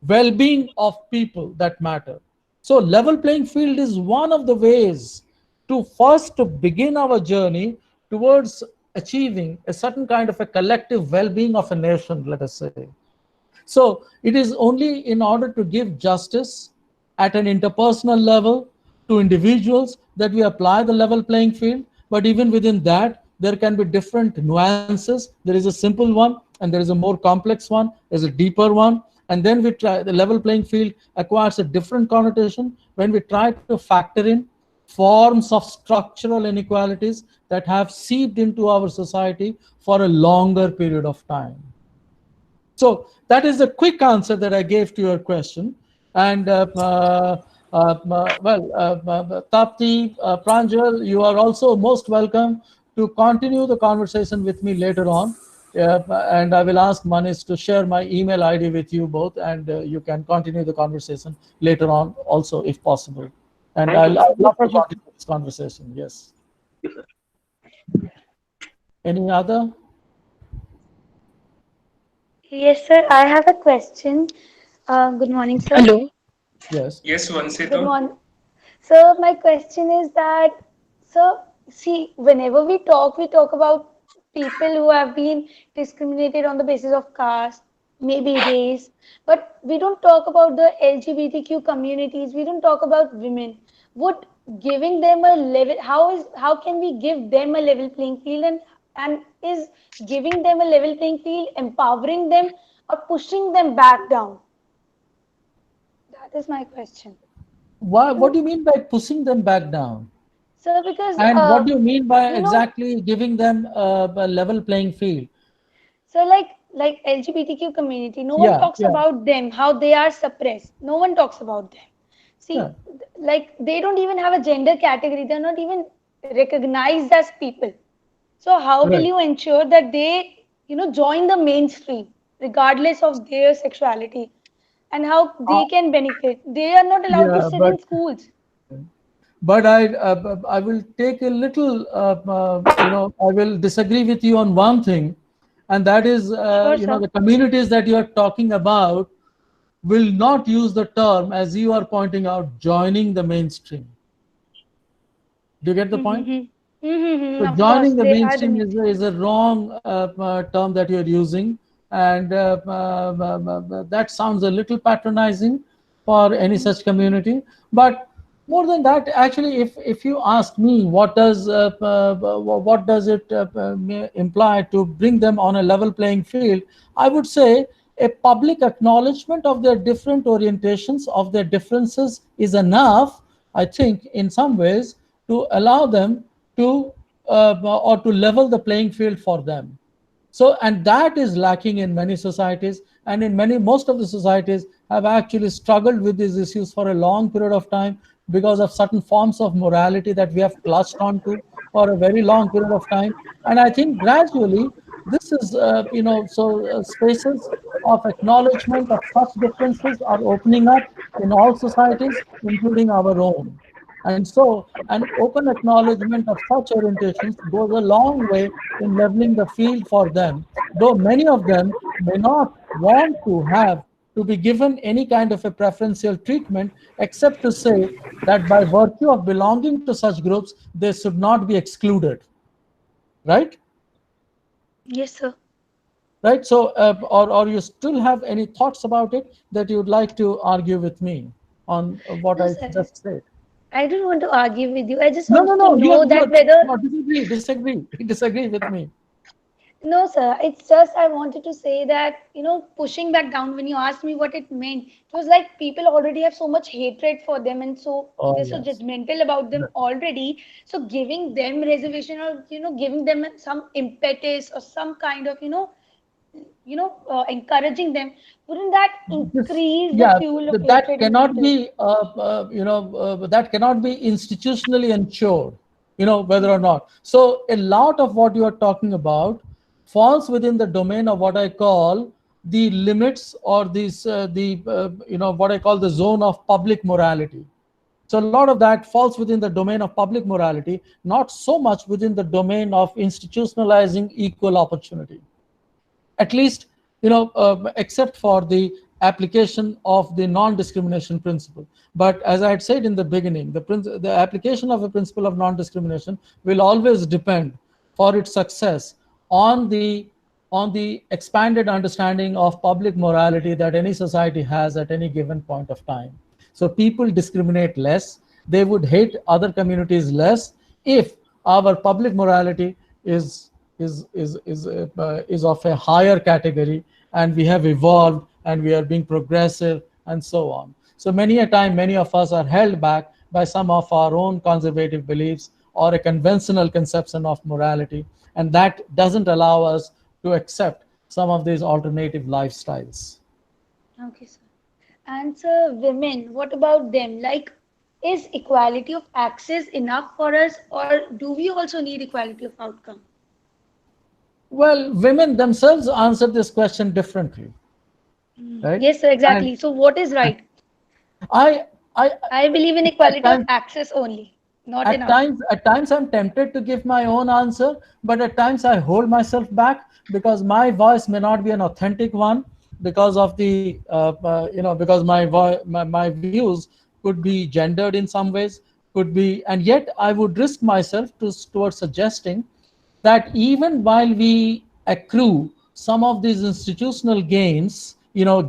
well-being of people that matter. So level playing field is one of the ways to begin our journey towards achieving a certain kind of a collective well-being of a nation, let us say. So it is only in order to give justice at an interpersonal level to individuals that we apply the level playing field. But even within that, there can be different nuances. There is a simple one, and there is a more complex one, there's a deeper one. And then the level playing field acquires a different connotation when we try to factor in forms of structural inequalities that have seeped into our society for a longer period of time. So that is the quick answer that I gave to your question. And Tapti, Pranjal, you are also most welcome to continue the conversation with me later on. And I will ask Manish to share my email ID with you both, and you can continue the conversation later on also, if possible. And I'd love to continue this conversation. Yes. Any other? Yes, sir. I have a question. Good morning, sir. Hello. Yes. Yes, Good Vansito. morning. So my question is that, so see, whenever we talk about people who have been discriminated on the basis of caste, maybe race, but we don't talk about the LGBTQ communities. We don't talk about women. Would giving them a level, how can we give them a level playing field, and is giving them a level playing field empowering them or pushing them back down? That is my question. What do you mean by pushing them back down? So because And what do you mean by you know, exactly giving them a level playing field? so like LGBTQ community, no one talks about them, how they are suppressed. No one talks about them. See, like they don't even have a gender category. They're not even recognized as people. So how will you ensure that they, join the mainstream regardless of their sexuality, and how they can benefit? They are not allowed to sit in schools. But I will take a little, I will disagree with you on one thing, and that is, the communities that you are talking about will not use the term, as you are pointing out, joining the mainstream. Do you get the point? So joining the mainstream is a wrong term that you're using, and that sounds a little patronizing for any such community. But more than that, actually, if you ask me, what does it imply to bring them on a level playing field, I would say a public acknowledgement of their different orientations, of their differences, is enough, I think, in some ways, to allow them to or to level the playing field for them. So, and that is lacking in many societies, and in most of the societies have actually struggled with these issues for a long period of time because of certain forms of morality that we have clutched onto for a very long period of time. And I think gradually this is, spaces of acknowledgement of such differences are opening up in all societies, including our own. And so an open acknowledgement of such orientations goes a long way in leveling the field for them, though many of them may not want to have to be given any kind of a preferential treatment, except to say that by virtue of belonging to such groups, they should not be excluded. Right? Yes, sir. Right. So, or you still have any thoughts about it that you would like to argue with me on what No, I sir. just said? I don't want to argue with you. I just No, no, wanted to no. know that You're whether no, disagree with me. no, sir. It's just I wanted to say that, pushing that down when you asked me what it meant, it was like people already have so much hatred for them and so Oh, they're so yes. judgmental about them already. So giving them reservation or, giving them some impetus or some kind of, encouraging them, wouldn't that This, increase the yeah, fuel of that hatred in cannot people? be, that cannot be institutionally ensured, whether or not. So a lot of what you are talking about falls within the domain of what I call the limits or what I call the zone of public morality. So a lot of that falls within the domain of public morality, not so much within the domain of institutionalizing equal opportunity. At least, except for the application of the non-discrimination principle. But as I had said in the beginning, the application of the principle of non-discrimination will always depend for its success on the expanded understanding of public morality that any society has at any given point of time. So people discriminate less, they would hate other communities less if our public morality is of a higher category, and we have evolved and we are being progressive and so on. So many a time, many of us are held back by some of our own conservative beliefs or a conventional conception of morality, and that doesn't allow us to accept some of these alternative lifestyles. Okay, sir. And sir, women, what about them? Like, is equality of access enough for us, or do we also need equality of outcome? Well, women themselves answer this question differently, right? Yes, sir, And exactly. So, what is right? I, I, I believe in at equality of times, access only, not in at outcome. times, at times, I'm tempted to give my own answer, but at times I hold myself back because my voice may not be an authentic one because of because my views could be gendered in some ways, could be, and yet I would risk myself towards suggesting that even while we accrue some of these institutional gains through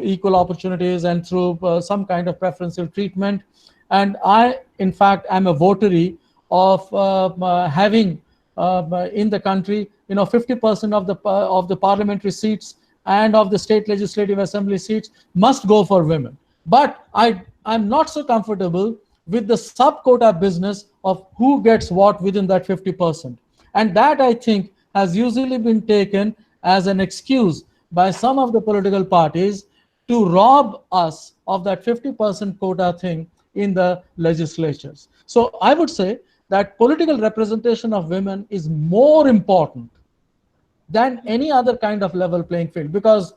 equal opportunities and through some kind of preferential treatment, and I, in fact, am a votary of having in the country, 50% of the parliamentary seats and of the state legislative assembly seats must go for women. But I'm not so comfortable with the sub-quota business of who gets what within that 50%. And that, I think, has usually been taken as an excuse by some of the political parties to rob us of that 50% quota thing in the legislatures. So I would say that political representation of women is more important than any other kind of level playing field, because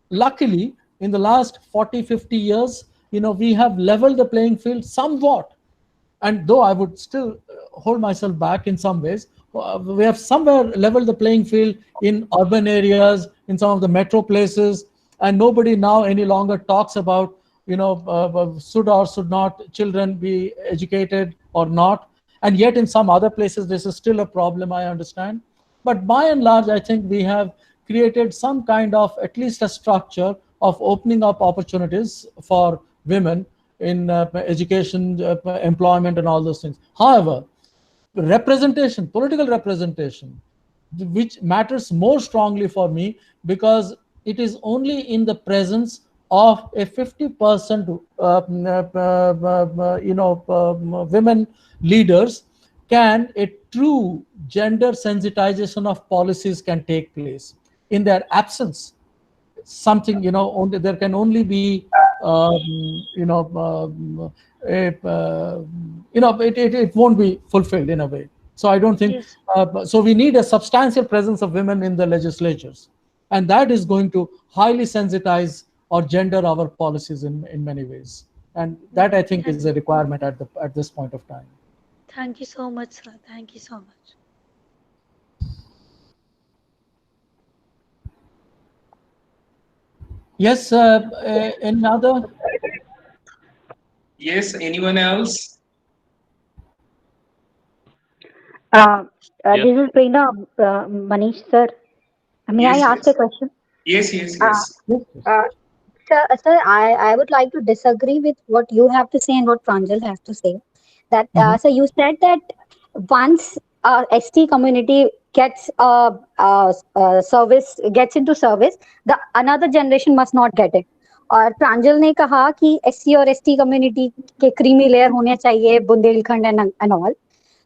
luckily in the last 40-50 years, we have leveled the playing field somewhat. And though I would still hold myself back in some ways, we have somewhere leveled the playing field in urban areas, in some of the metro places, and nobody now any longer talks about should or should not children be educated or not. And yet in some other places this is still a problem, I understand. But by and large, I think we have created some kind of at least a structure of opening up opportunities for women in education, employment, and all those things. However, representation, political representation, which matters more strongly for me, because it is only in the presence of a 50% women leaders can a true gender sensitization of policies can take place. In their absence, something, only there can only be it won't be fulfilled in a way. So I don't think Yes. so we need a substantial presence of women in the legislatures, and that is going to highly sensitize or gender our policies in many ways, and that I think is a requirement at this point of time. Thank you so much, sir. Thank you so much. Yes, another. Yes, anyone else? Uh, Yes. this is Prerna, Manish sir. May I Yes, ask a yes. question? Yes, yes, Uh, yes. Yes, yes. uh, sir, I would like to disagree with what you have to say and what Pranjal has to say. That Mhm. so you said that once ST community gets service gets into service, the another generation must not get it. और प्रांजल ने कहा कि SC और ST community के creamy layer होने चाहिए Bundelkhand and all.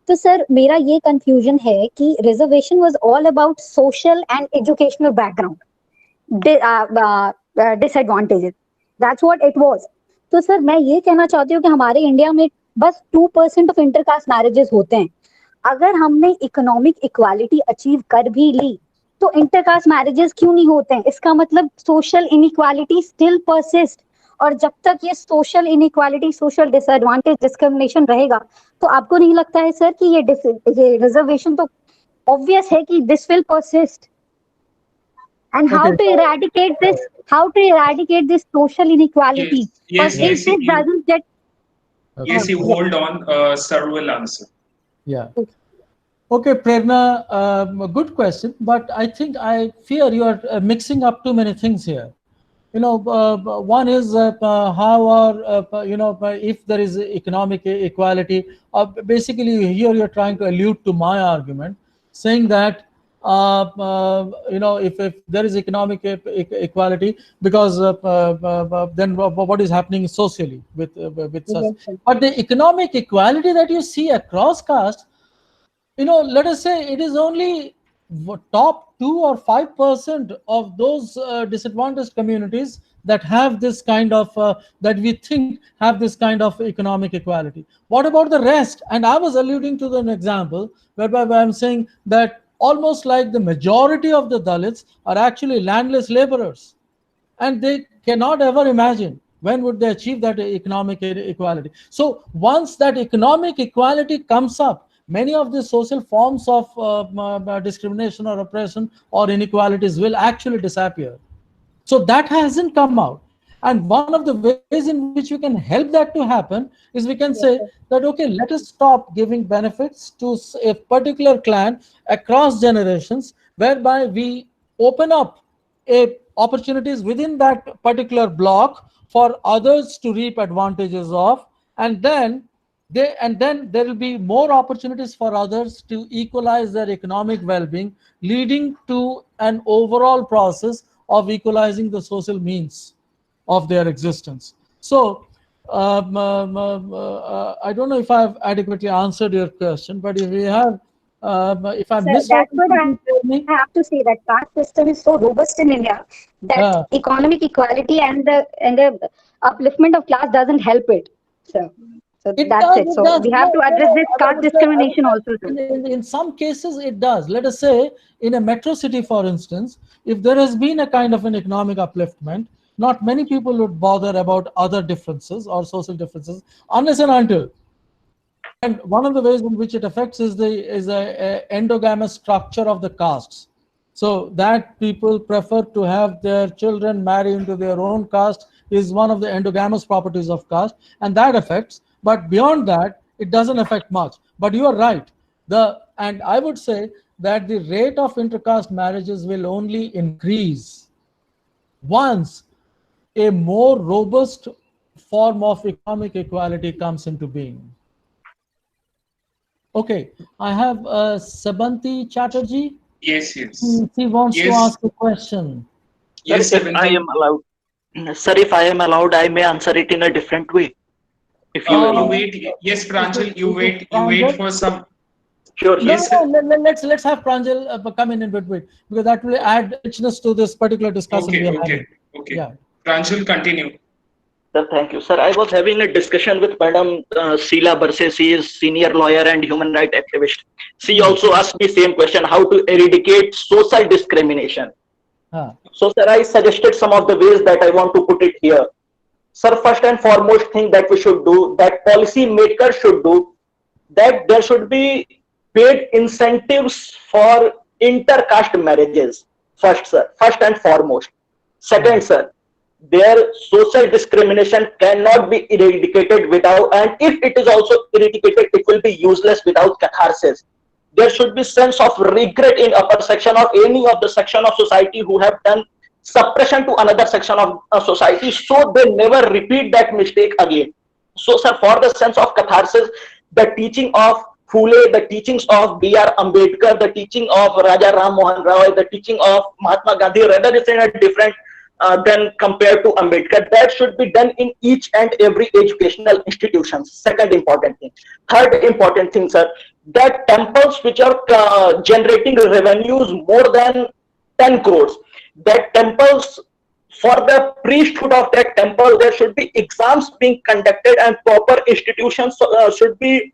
तो sir मेरा ये कंफ्यूजन है कि reservation was all about social and educational background disadvantages. That's what it was. तो सर मैं ये कहना चाहती हूँ कि हमारे इंडिया में बस 2% ऑफ इंटरकास्ट मैरिजेस होते हैं. अगर हमने इकोनॉमिक इक्वालिटी अचीव कर भी ली तो इंटरकास्ट मैरिजेस क्यों नहीं होते हैं? इसका मतलब सोशल इनइक्वालिटी स्टिल परसिस्ट. और जब तक ये social inequality, social disadvantage, discrimination रहेगा तो आपको नहीं लगता है सर कि ये रिजर्वेशन तो ऑब्वियस है कि this will persist. And how Okay. to eradicate this? How to eradicate this social inequality? Yes, yes, Because if yes. this You, doesn't get yes, you yeah. hold on. Sir will answer. Yeah. Okay, Prerna, good question, but I think I fear you are mixing up too many things here. You know, one is how if there is economic equality, basically here you're trying to allude to my argument, saying that if there is economic equality, because then what is happening socially with such. Yes, sir. But the economic equality that you see across caste, let us say it is only top 2 or 5% of those disadvantaged communities that have this kind of that we think have this kind of economic equality. What about the rest? And I was alluding to an example whereby I'm saying that almost like the majority of the Dalits are actually landless laborers, and they cannot ever imagine when would they achieve that economic equality. So once that economic equality comes up, many of the social forms of discrimination or oppression or inequalities will actually disappear. So that hasn't come out. And one of the ways in which we can help that to happen is we can say Yes, sir. that, okay, let us stop giving benefits to a particular clan across generations, whereby we open up opportunities within that particular block for others to reap advantages of, and then there will be more opportunities for others to equalize their economic well-being, leading to an overall process of equalizing the social means of their existence. So I don't know if I've adequately answered your question, but if we have, if I Sir, missed out that's what I something, tell me. have to say, that caste system is so robust in India that economic equality and the upliftment of class doesn't help it. So It that's does, it. it So does. we have No, to no, address no. this I caste would say, discrimination also, sir. in some cases it does. Let us say in a metro city, for instance, if there has been a kind of an economic upliftment, not many people would bother about other differences or social differences unless and until. And one of the ways in which it affects is a endogamous structure of the castes. So that people prefer to have their children marry into their own caste is one of the endogamous properties of caste, and that affects. But beyond that, it doesn't affect much. But you are right. And I would say that the rate of intercaste marriages will only increase once a more robust form of economic equality comes into being. Okay, I have Sabanti Chatterjee. Yes, yes. She wants to Yes, ask a question. Sir, yes, if I Seventy. am allowed, sir, if I am allowed, I may answer it in a different way. If you You allow. wait. Yes, Is Pranjal, you it wait. You wait Pranjal? for some. Sure, No, sir. Yes. no, let's have Pranjal come in between, because that will add richness to this particular discussion we Okay, are okay, having. okay. Yeah. Pranjal, continue. Sir, thank you. Sir, I was having a discussion with Madam Sheila Barse. She is senior lawyer and human rights activist. She also asked me same question, how to eradicate social discrimination. So, sir, I suggested some of the ways that I want to put it here. Sir, first and foremost thing that we should do, that policy makers should do, that there should be paid incentives for intercaste marriages. First, sir, first and foremost. Second, sir, their social discrimination cannot be eradicated without, and if it is also eradicated, it will be useless without catharsis. There should be sense of regret in upper section or any of the section of society who have done suppression to another section of society, so they never repeat that mistake again. So, sir, for the sense of catharsis, the teaching of Phule, the teachings of B.R. Ambedkar, the teaching of Raja Ram Mohan Rao, the teaching of Mahatma Gandhi, rather it's in a different than compared to Ambedkar. That should be done in each and every educational institution. Second important thing. Third important thing, sir, that temples which are generating revenues more than 10 crores, that temples, for the priesthood of that temple, there should be exams being conducted and proper institutions should be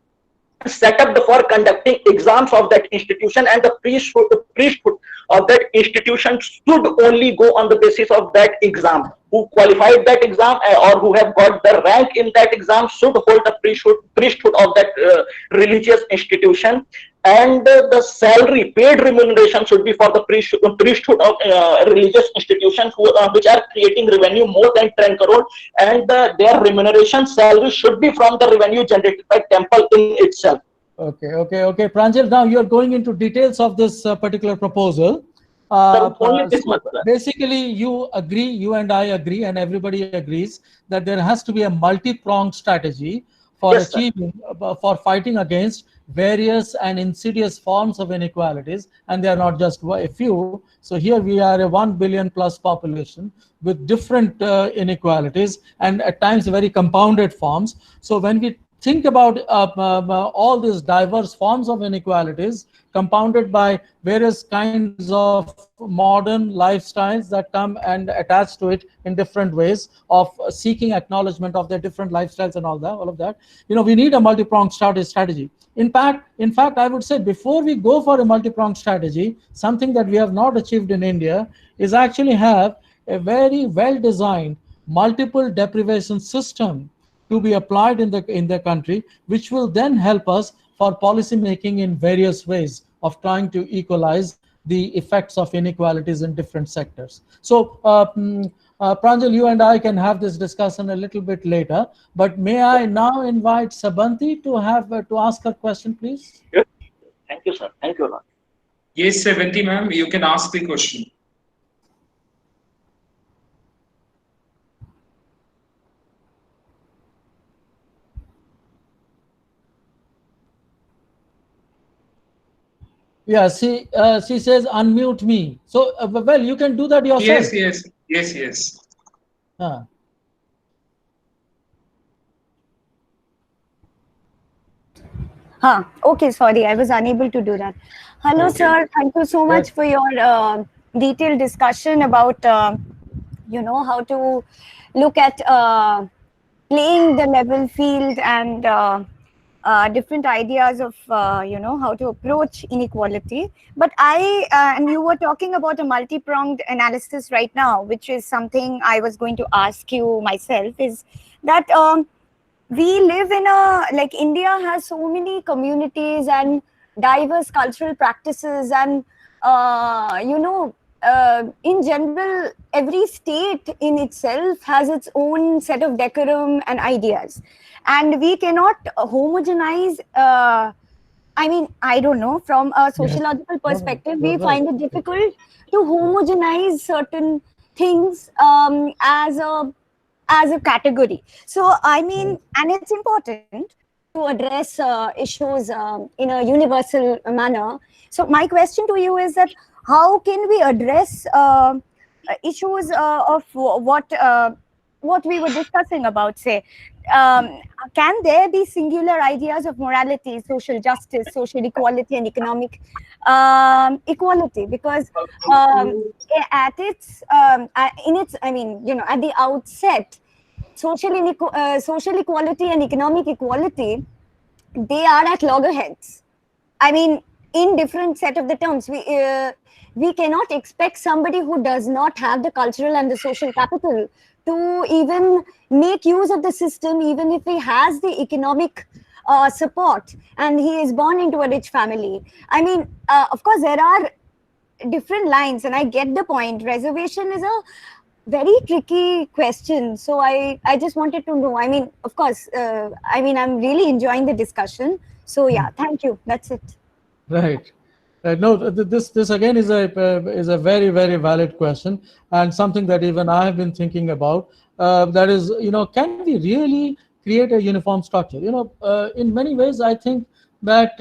set up for conducting exams of that institution, and the priesthood of that institution should only go on the basis of that exam. Who qualified that exam or who have got the rank in that exam should hold the priesthood of that religious institution, and the salary, paid remuneration should be for the priesthood of religious institutions who, which are creating revenue more than 10 crore, and their remuneration salary should be from the revenue generated by temple in itself. Okay. Pranjal, now you're going into details of this particular proposal. Basically, you and I agree, and everybody agrees that there has to be a multi-pronged strategy for achieving, for fighting against various and insidious forms of inequalities, and they are not just a few. So here we are a 1 billion plus population with different inequalities, and at times very compounded forms. So when we think about all these diverse forms of inequalities compounded by various kinds of modern lifestyles that come and attach to it in different ways of seeking acknowledgement of their different lifestyles and all of that, we need a multi-pronged strategy. In fact, I would say before we go for a multi-pronged strategy, something that we have not achieved in India is actually have a very well-designed multiple deprivation system to be applied in the country, which will then help us for policy making in various ways of trying to equalize the effects of inequalities in different sectors. So, Pranjal, you and I can have this discussion a little bit later, but may I now invite Sabanti to ask her question, please? Yes. Thank you, sir. Thank you a lot. Yes, Sabanti ma'am, you can ask the question. Yeah, she says unmute me. So, well, you can do that yourself. Yes. Okay, sorry, I was unable to do that. Hello, sir. Thank you so much for your detailed discussion about, how to look at playing the level field and different ideas of, how to approach inequality. But and you were talking about a multi-pronged analysis right now, which is something I was going to ask you myself, is that we live in India has so many communities and diverse cultural practices, and in general, every state in itself has its own set of decorum and ideas, and we cannot homogenize. I don't know, from a sociological perspective, we find it difficult to homogenize certain things as a category. So, and it's important to address issues in a universal manner. So, my question to you is that how can we address issues of what we were discussing about, say, can there be singular ideas of morality, social justice, social equality, and economic equality? Because at the outset, social equality and economic equality, they are at loggerheads. In different set of the terms, we cannot expect somebody who does not have the cultural and the social capital to even make use of the system, even if he has the economic support and he is born into a rich family. Of course, there are different lines, and I get the point. Reservation is very tricky question. So I just wanted to know. I mean, of course, I mean, I'm really enjoying the discussion. So yeah, thank you. That's it. Right. No, this again is a very very valid question, and something that even I have been thinking about. That is, can we really create a uniform structure? In many ways, I think that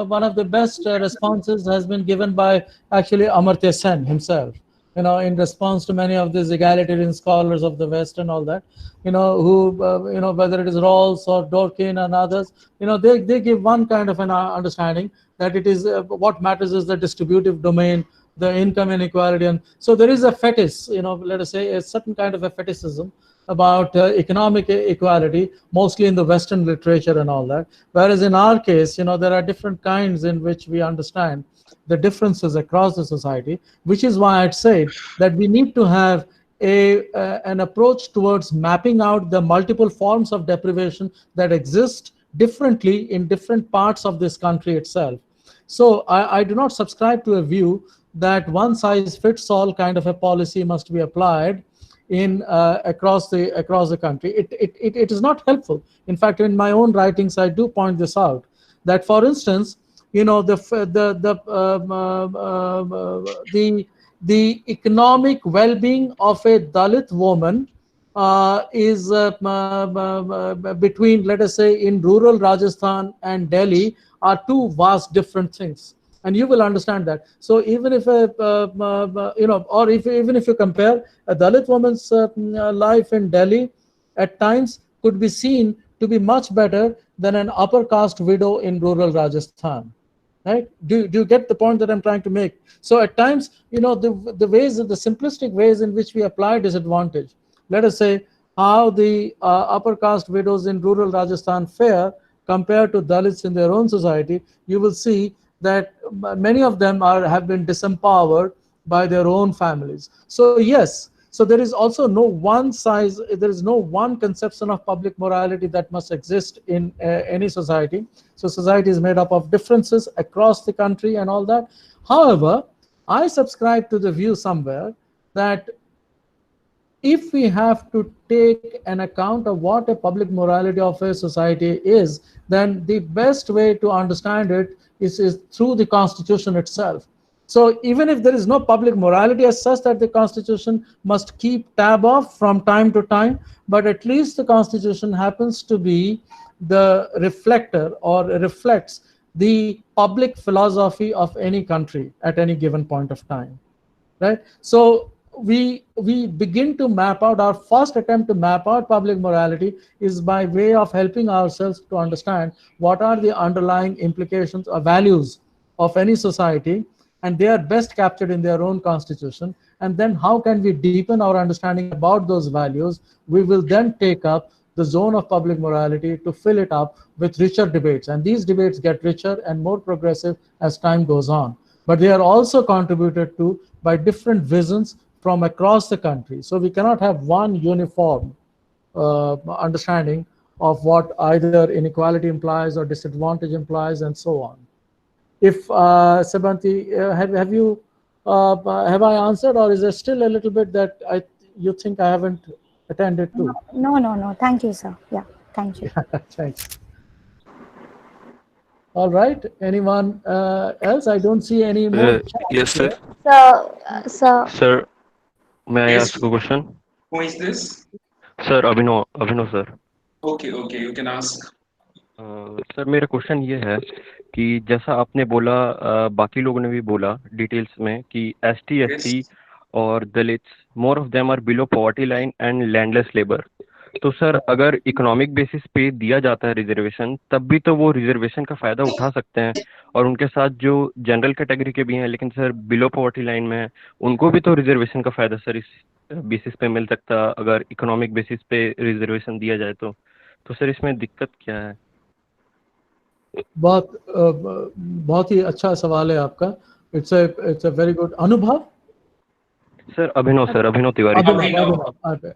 one of the best responses has been given by actually Amartya Sen himself. In response to many of these egalitarian scholars of the West and all that, who whether it is Rawls or Dworkin and others, they give one kind of an understanding that it is what matters is the distributive domain, the income inequality, and so there is a fetish, let us say a certain kind of a fetishism about economic equality, mostly in the Western literature and all that. Whereas in our case, there are different kinds in which we understand the differences across the society, which is why I'd say that we need to have an approach towards mapping out the multiple forms of deprivation that exist differently in different parts of this country itself. So I do not subscribe to a view that one size fits all kind of a policy must be applied in across the country. It is not helpful. In fact, in my own writings, I do point this out. That, for instance, the economic well-being of a Dalit woman is between, let us say, in rural Rajasthan and Delhi are two vast different things, and you will understand that. So even if or even if you compare a Dalit woman's life in Delhi, at times could be seen to be much better than an upper caste widow in rural Rajasthan. Right? Do you get the point that I'm trying to make? So at times, the ways, the simplistic ways in which we apply disadvantage. Let us say how the upper caste widows in rural Rajasthan fare compared to Dalits in their own society. You will see that many of them have been disempowered by their own families. So yes, so there is also no one size, there is no one conception of public morality that must exist in any society. So society is made up of differences across the country and all that. However, I subscribe to the view somewhere that if we have to take an account of what a public morality of a society is, then the best way to understand it is through the Constitution itself. So even if there is no public morality as such that the Constitution must keep tab of from time to time, but at least the Constitution happens to be the reflector or reflects the public philosophy of any country at any given point of time, right? So we begin to map out, our first attempt to map out public morality is by way of helping ourselves to understand what are the underlying implications or values of any society, and they are best captured in their own constitution. And then how can we deepen our understanding about those values? We will then take up the zone of public morality to fill it up with richer debates. And these debates get richer and more progressive as time goes on. But they are also contributed to by different visions from across the country. So we cannot have one uniform understanding of what either inequality implies or disadvantage implies and so on. If Sebanti, have I answered, or is there still a little bit that you think I haven't attended to? No. Thank you, sir. Yeah, thank you. Thanks. All right. Anyone else? I don't see any more. Yes, sir. Sir, May I Yes. ask a question? Who is this? Sir, Abhinav sir. Okay, you can ask. Sir मेरा question ये है कि जैसा आपने बोला बाकी लोगों ने भी बोला डिटेल्स में कि एसटी एससी और Dalits more of them are below poverty line and landless labour. तो सर अगर इकोनॉमिक बेसिस पे दिया जाता है रिजर्वेशन, तब भी तो वो रिजर्वेशन का फायदा उठा सकते हैं, और उनके साथ जो जनरल कैटेगरी के भी हैं लेकिन सर बिलो पॉवर्टी लाइन में हैं, उनको भी तो रिजर्वेशन का फायदा सर इस बेसिस पे मिल सकता अगर इकोनॉमिक बेसिस पे रिजर्वेशन दिया जाए तो सर इसमें दिक्कत क्या है? बहुत ही अच्छा सवाल है आपका. It's a very good. अनुभव sir Abhinav Tiwari.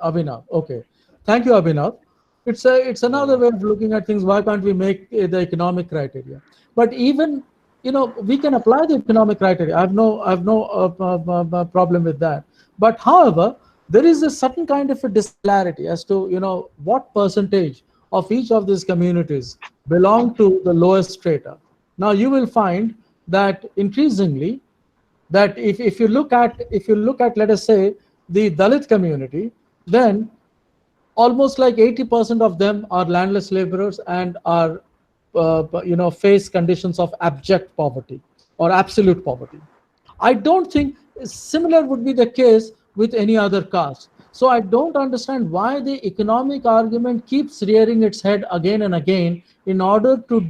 Abhinav. Okay. Thank you, Abhinav. It's another way of looking at things. Why can't we make the economic criteria? But even we can apply the economic criteria. I have no problem with that. But however, there is a certain kind of a disparity as to, what percentage of each of these communities belong to the lowest strata. Now you will find that increasingly, that if you look at let us say the Dalit community, then almost like 80% of them are landless laborers and are face conditions of abject poverty or absolute poverty. I don't think similar would be the case with any other caste. So I don't understand why the economic argument keeps rearing its head again and again in order to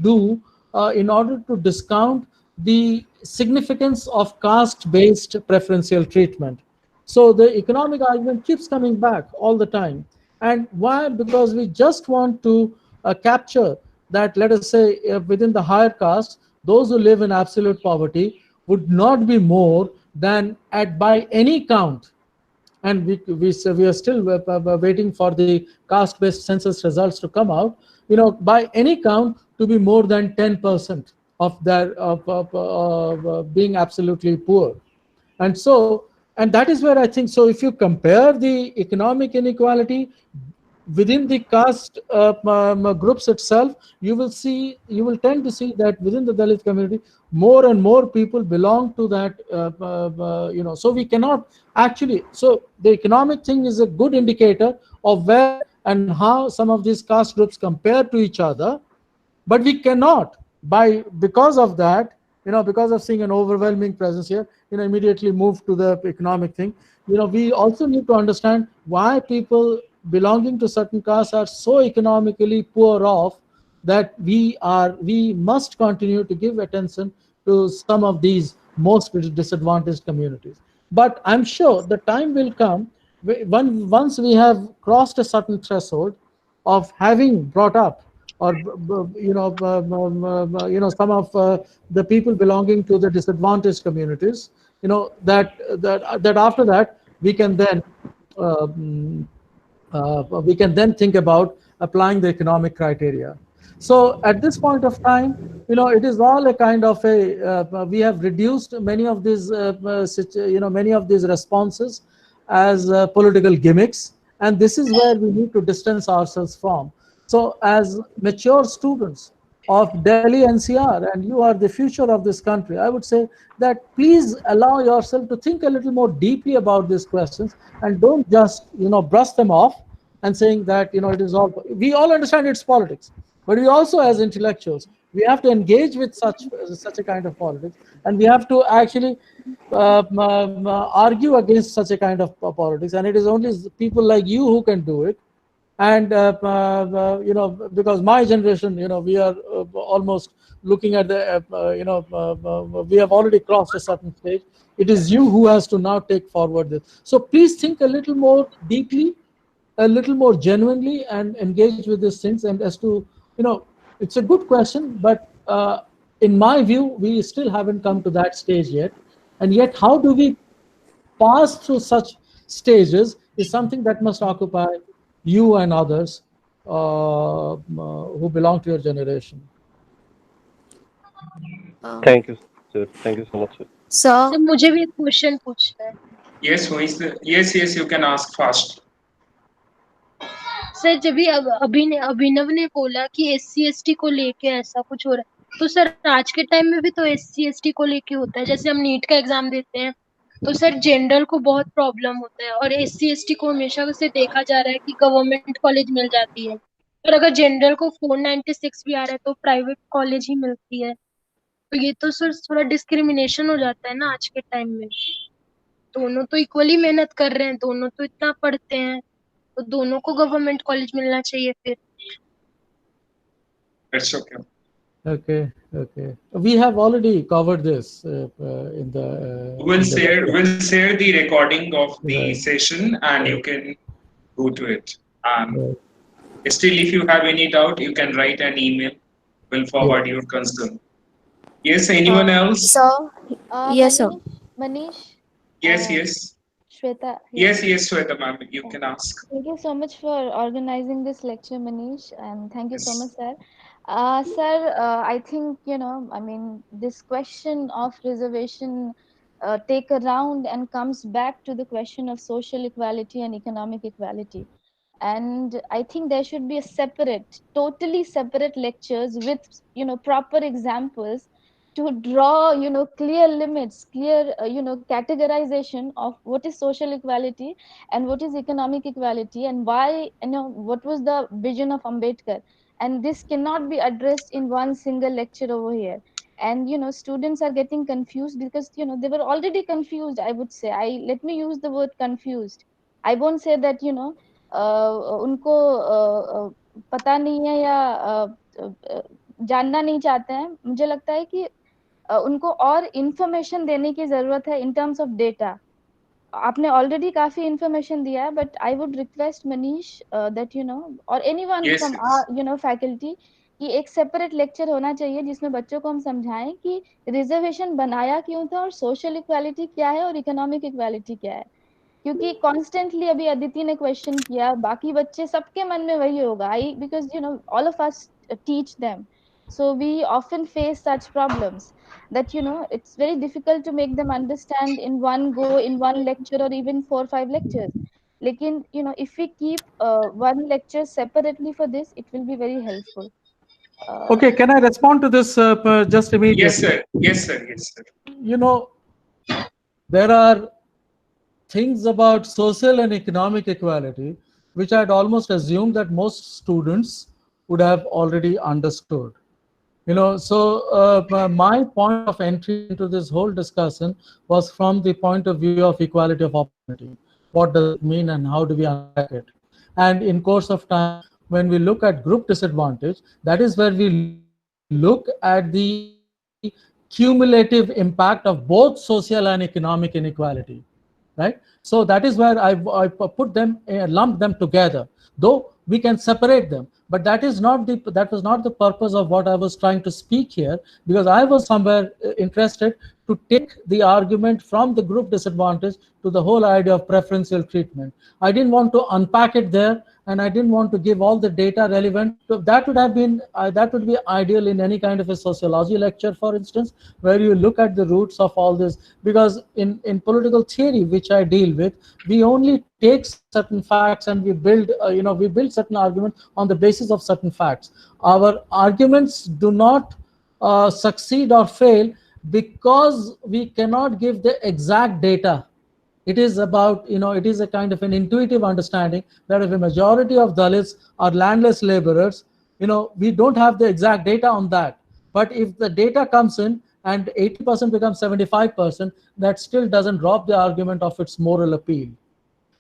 discount the significance of caste-based preferential treatment. So the economic argument keeps coming back all the time. And why? Because we just want to capture that, let us say, within the higher caste, those who live in absolute poverty would not be more than, at by any count, and we are still waiting for the caste-based census results to come out, by any count, to be more than 10% of their being absolutely poor. And that is where I think, so if you compare the economic inequality within the caste groups itself, you will tend to see that within the Dalit community, more and more people belong to that. So we cannot actually. So the economic thing is a good indicator of where and how some of these caste groups compare to each other, but we cannot, because of that, because of seeing an overwhelming presence here, immediately move to the economic thing. We also need to understand why people belonging to certain castes are so economically poor off, that we must continue to give attention to some of these most disadvantaged communities. But I'm sure the time will come once we have crossed a certain threshold of having brought up, or some of the people belonging to the disadvantaged communities, that after that um, we can then think about applying the economic criteria. So at this point of time, it is all a kind of we have reduced many of these many of these responses as political gimmicks, and this is where we need to distance ourselves from. So as mature students of Delhi NCR, and you are the future of this country, I would say that please allow yourself to think a little more deeply about these questions, and don't just brush them off and saying that it is all. We all understand it's politics, but we also, as intellectuals, we have to engage with such a kind of politics, and we have to actually argue against such a kind of politics, and it is only people like you who can do it. And because my generation, we are almost looking at the we have already crossed a certain stage. It is you who has to now take forward this. So please think a little more deeply, a little more genuinely, and engage with these things. And as to, it's a good question, but in my view, we still haven't come to that stage yet. And yet, how do we pass through such stages is something that must occupy you and others who belong to your generation. Thank you, sir. Thank you so much, sir. Sir मुझे भी एक question पूछना है. Yes, who is the? Yes, you can ask first. Sir जब भी अभिनव ने बोला कि SC/ST को लेके ऐसा कुछ हो रहा है, तो सर आज के टाइम में भी तो SC/ST को लेके होता है. जैसे हम नीट का एग्जाम देते हैं, तो सर जनरल को बहुत प्रॉब्लम होता है, और SC/ST को हमेशा से देखा जा रहा है कि गवर्नमेंट कॉलेज मिल जाती है, और अगर जनरल को 496 भी आ रहा है तो प्राइवेट कॉलेज ही मिलती है. तो ये तो सर थोड़ा डिस्क्रिमिनेशन हो जाता है ना आज के टाइम में. दोनों तो इक्वली मेहनत कर रहे हैं, दोनों तो इतना पढ़ते हैं, तो दोनों को गवर्नमेंट कॉलेज मिलना चाहिए फिर. It's okay. Okay. We have already covered this in the. We'll share the recording of the session, and you can go to it. Still, if you have any doubt, you can write an email. We'll forward your concern. Yes, anyone else? Sir? Yes, sir. Manish? Yes. Shweta? Yes, Shweta ma'am, you can ask. Thank you so much for organizing this lecture, Manish, and thank you so much, sir. Sir, I think, this question of reservation take a round and comes back to the question of social equality and economic equality. And I think there should be a separate, totally separate lectures with, proper examples to draw, clear limits, clear, categorization of what is social equality and what is economic equality, and why, what was the vision of Ambedkar. And this cannot be addressed in one single lecture over here. And students are getting confused because they were already confused, I would say. I Let me use the word confused. I won't say that उनको पता नहीं है या जानना नहीं चाहते हैं. मुझे लगता है कि उनको और इंफॉर्मेशन देने की जरूरत है इन टर्म्स ऑफ डेटा. आपने ऑलरेडी काफी इंफॉर्मेशन दिया है, but I would request Manish that और anyone Yes, from yes. Faculty कि एक सेपरेट लेक्चर होना चाहिए जिसमें बच्चों को हम समझाएं कि रिजर्वेशन बनाया क्यों था और सोशल इक्वालिटी क्या है और इकोनॉमिक इक्वालिटी क्या है. क्योंकि कॉन्स्टेंटली अभी अदिति ने क्वेश्चन किया, बाकी बच्चे सबके मन में वही होगा. I because all of us teach them, so we often face such problems that it's very difficult to make them understand in one go, in one lecture, or even 4 5 lectures. Lekin if we keep one lecture separately for this, it will be very helpful. Okay, can I respond to this just immediately? Yes, sir. Yes, sir. Yes, sir. There are things about social and economic equality which I'd almost assumed that most students would have already understood. So my point of entry into this whole discussion was from the point of view of equality of opportunity. What does it mean and how do we unpack it? And in course of time, when we look at group disadvantage, that is where we look at the cumulative impact of both social and economic inequality, right? So that is where I put them, lump them together, though we can separate them. But that was not the purpose of what I was trying to speak here, because I was somewhere interested to take the argument from the group disadvantage to the whole idea of preferential treatment. I didn't want to unpack it there, and I didn't want to give all the data relevant. So that would be ideal in any kind of a sociology lecture, for instance, where you look at the roots of all this. Because in political theory, which I deal with, we only take certain facts and we build certain arguments on the basis of certain facts. Our arguments do not succeed or fail because we cannot give the exact data. It is about, it is a kind of an intuitive understanding that if a majority of Dalits are landless laborers, we don't have the exact data on that. But if the data comes in and 80% becomes 75%, that still doesn't drop the argument of its moral appeal.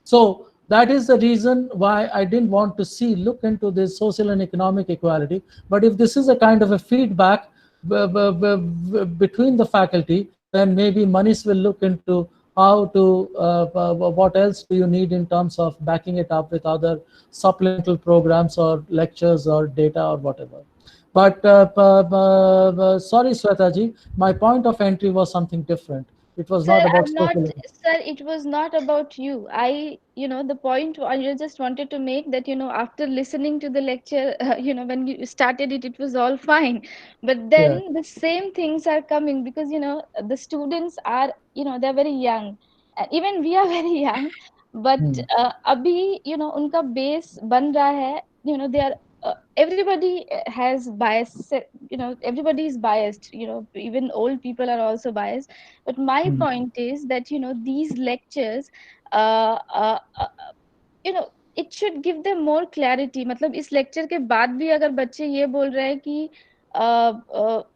So that is the reason why I didn't want to look into this social and economic equality. But if this is a kind of a feedback between the faculty, then maybe Manish will look into how to, what else do you need in terms of backing it up with other supplemental programs or lectures or data or whatever. But sorry, Swetaji, my point of entry was something different. It was not about Sir, it was not about you. The point I just wanted to make that, after listening to the lecture, when you started it, it was all fine. But then the same things are coming because, the students are, they're very young. Even we are very young. But abhi, unka base ban raha hai, they are everybody has bias, everybody is biased, even old people are also biased. But my point is that these lectures it should give them more clarity. मतलब इस lecture के बाद भी अगर बच्चे ये बोल रहे हैं कि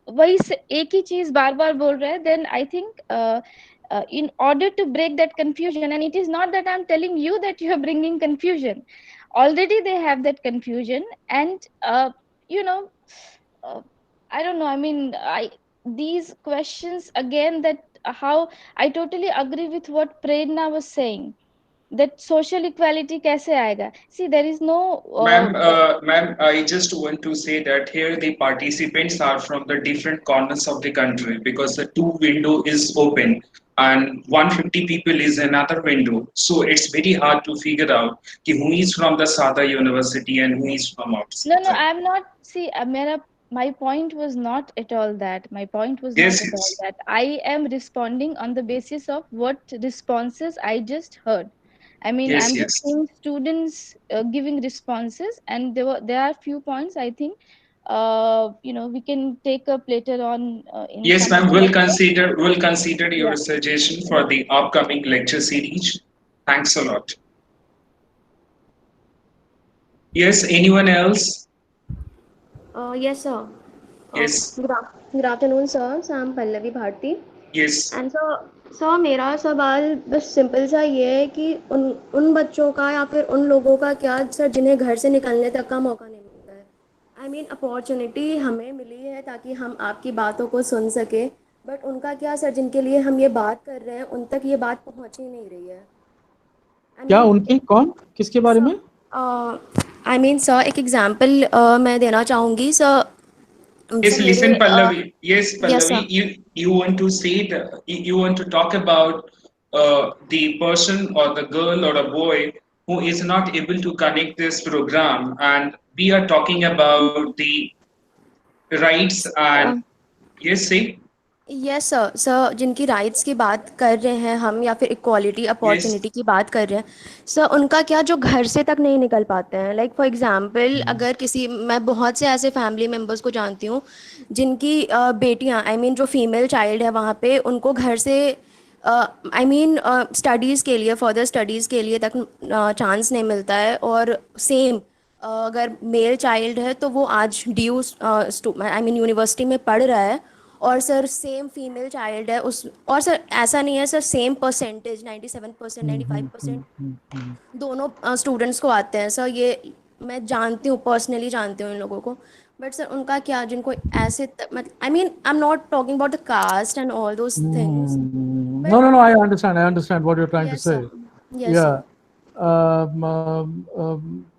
वही एक ही चीज बार बार बोल रहे हैं, then I think in order to break that confusion, and it is not that I'm telling you that you are bringing confusion, already they have that confusion. And I don't know, I mean, these questions again, that how I totally agree with what Prerna was saying, that social equality kaise aayega. See, there is no Ma'am, I just want to say that here the participants are from the different corners of the country because the two window is open and 150 people is another window. So it's very hard to figure out who is from the Sada University and who is from outside. No, I'm not. See, my point was not at all that. My point was Yes, not at all yes. that. I am responding on the basis of what responses I just heard. I mean, Yes, I'm just yes. seeing students giving responses, and there are few points I think we can take up later on in Yes, some ma'am. other lecture. We'll consider your Yeah, suggestion for yeah. the upcoming lecture series. Thanks a lot. Yes, anyone else? Yes, sir. Yes, Good afternoon, sir. So I'm Pallavi Bharti. yes. And sir मेरा सवाल बस simple सा ये है कि उन उन बच्चों का या फिर उन लोगों का क्या सर जिन्हें घर से निकलने तक का मौका नहीं मिलता है। आई मीन अपॉर्चुनिटी हमें मिली है ताकि हम आपकी बातों को सुन सके, बट उनका क्या सर जिनके लिए हम ये बात कर रहे हैं उन तक ये बात पहुंच ही नहीं रही है। आई क्या मीन उनकी कौन किसके बारे में? आई मीन सर एक एग्जांपल मैं देना चाहूँगी सर। Yes, सर मेरे listen, Pallavi. Yes, yes Pallavi, sir. you want to say that you want to talk about the person or the girl or a boy who is not able to connect this program, and we are talking about the rights and yes, say yes sir. Sir जिनकी rights की बात कर रहे हैं हम या फिर equality yes, opportunity की बात कर रहे हैं सर, उनका क्या जो घर से तक नहीं निकल पाते हैं। लाइक फॉर एग्जांपल अगर किसी मैं बहुत से ऐसे फैमिली मेम्बर्स को जानती हूँ जिनकी बेटियाँ आई मीन जो फीमेल चाइल्ड है वहाँ पे उनको घर से आई मीन स्टडीज़ के लिए फर्दर स्टडीज़ के लिए तक चांस नहीं मिलता है। और सेम अगर मेल चाइल्ड है तो वो आज ड्यू आई मीन यूनिवर्सिटी में पढ़ रहा है, और सर सेम फीमेल चाइल्ड है उस, और सर ऐसा नहीं है सर सेम परसेंटेज 97% 95% दोनों स्टूडेंट्स को आते हैं सर। ये मैं जानती हूँ, पर्सनली जानती हूँ इन लोगों को। बट सर उनका क्या जिनको ऐसे I mean I am not talking about the caste and all those things, No, but no, no. I understand. I understand what you're trying to yes say. Sir. Yes Yeah. Sir.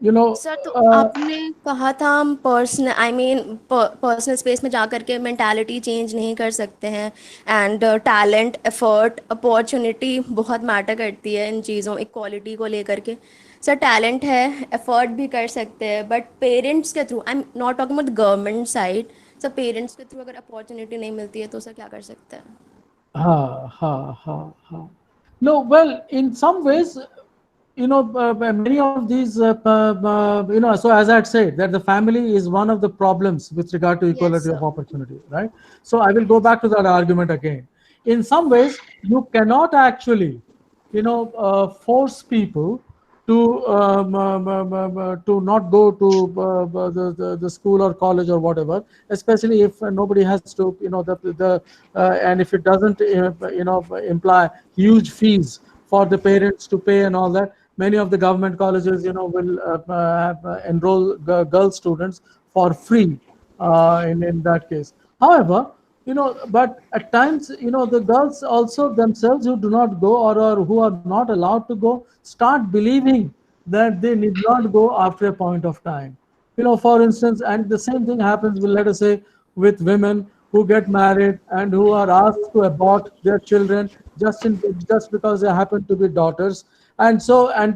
You know, sir तो आपने कहा था हम personal I mean personal space में जा कर के mentality change नहीं कर सकते हैं, एंड टैलेंट एफर्ट अपॉर्चुनिटी बहुत मैटर करती है इन चीज़ों इक्वालिटी को लेकर के। सर टैलेंट है, एफर्ट भी कर सकते हैं, बट पेरेंट्स के through I am not talking about government side, sir parents के थ्रू अगर अपॉर्चुनिटी नहीं मिलती है तो सर क्या कर सकते हैं? ha. No, well, in some ways, many of these, so as I had said, that the family is one of the problems with regard to Yes, equality sir. of opportunity, right? So I will go back to that argument again. In some ways, you cannot actually, force people to not go to the school or college or whatever, especially if nobody has to, and if it doesn't, imply huge fees for the parents to pay and all that. Many of the government colleges, will enroll girl students for free in that case. However, but at times, the girls also themselves who do not go, or who are not allowed to go, start believing that they need not go after a point of time. For instance, and the same thing happens with, let us say, with women who get married and who are asked to abort their children just because they happen to be daughters. And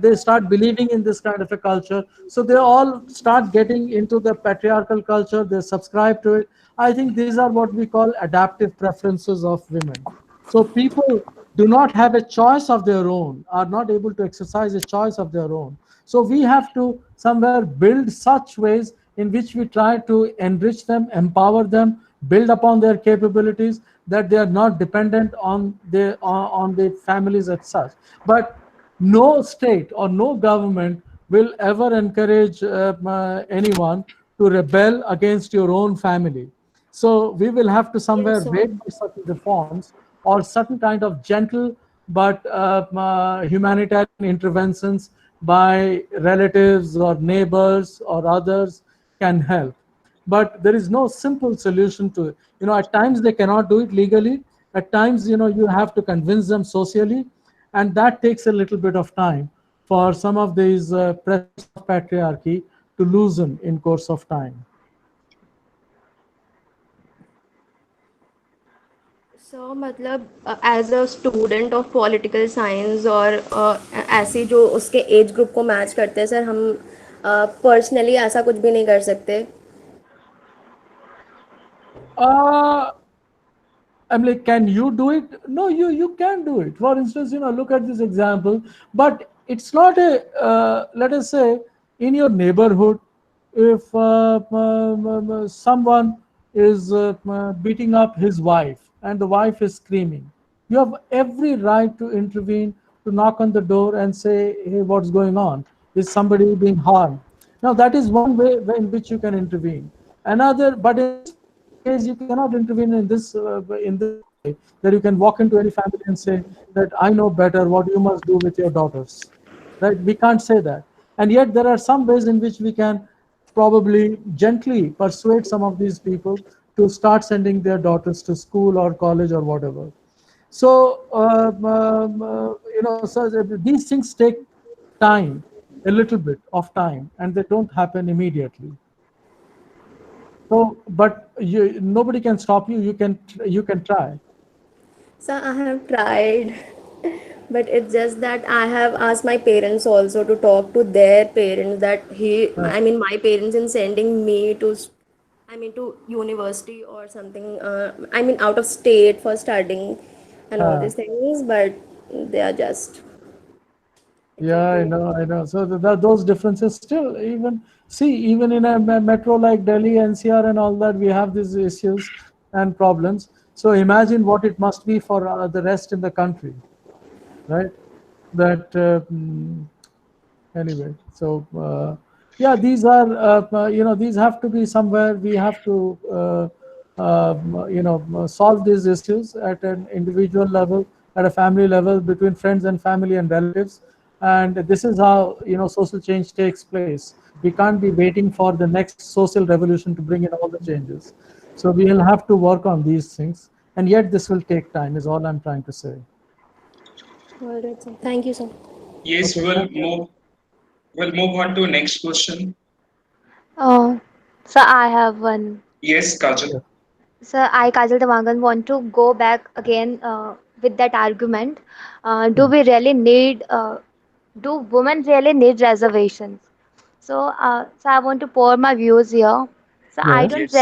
they start believing in this kind of a culture. So they all start getting into the patriarchal culture. They subscribe to it. I think these are what we call adaptive preferences of women. So people do not have a choice of their own, are not able to exercise a choice of their own. So we have to somewhere build such ways in which we try to enrich them, empower them, build upon their capabilities, that they are not dependent on the families as such. But no state or no government will ever encourage anyone to rebel against your own family. So we will have to somewhere Yes, sir. wait for certain reforms or certain kind of gentle but humanitarian interventions by relatives or neighbors or others can help. But there is no simple solution to it. At times they cannot do it legally. At times, you have to convince them socially, and that takes a little bit of time for some of these pressures of patriarchy to loosen in course of time. So मतलब as a student of political science और ऐसे जो उसके age group को match करते हैं sir, हम personally ऐसा कुछ भी नहीं कर सकते। Uh, I'm like, can you do it? No, you can do it. For instance, look at this example. But it's not a let us say in your neighborhood, if someone is beating up his wife and the wife is screaming, you have every right to intervene, to knock on the door and say, "Hey, what's going on? Is somebody being harmed?" Now that is one way in which you can intervene. Another, but in this case, you cannot intervene in this way that you can walk into any family and say that I know better what you must do with your daughters, right? We can't say that, and yet there are some ways in which we can probably gently persuade some of these people to start sending their daughters to school or college or whatever. So so these things take time, a little bit of time, and they don't happen immediately. So, but nobody can stop you. You can try. So I have tried, but it's just that I have asked my parents also to talk to their parents that I mean, my parents in sending me to, I mean, to university or something, I mean, out of state for studying and all Uh, these things, but they are just, it's yeah, I okay. know, I know. So those differences still, even in a metro like Delhi, NCR, and all that, we have these issues and problems. So imagine what it must be for the rest in the country, right? That anyway. So yeah, these are these have to be somewhere. We have to solve these issues at an individual level, at a family level, between friends and family and relatives. And this is how social change takes place. We can't be waiting for the next social revolution to bring in all the changes. So we will have to work on these things, and yet this will take time. Is all I'm trying to say. All right, sir. Thank you, sir. Yes, Okay, thank you. we'll move on to next question. Oh, so I have one. Yes, Kajal. Yeah. So I, Kajal Devangan, want to go back again with that argument. Do Hmm. we really need? Do women really need reservations? So I want to pour my views here. So Yes.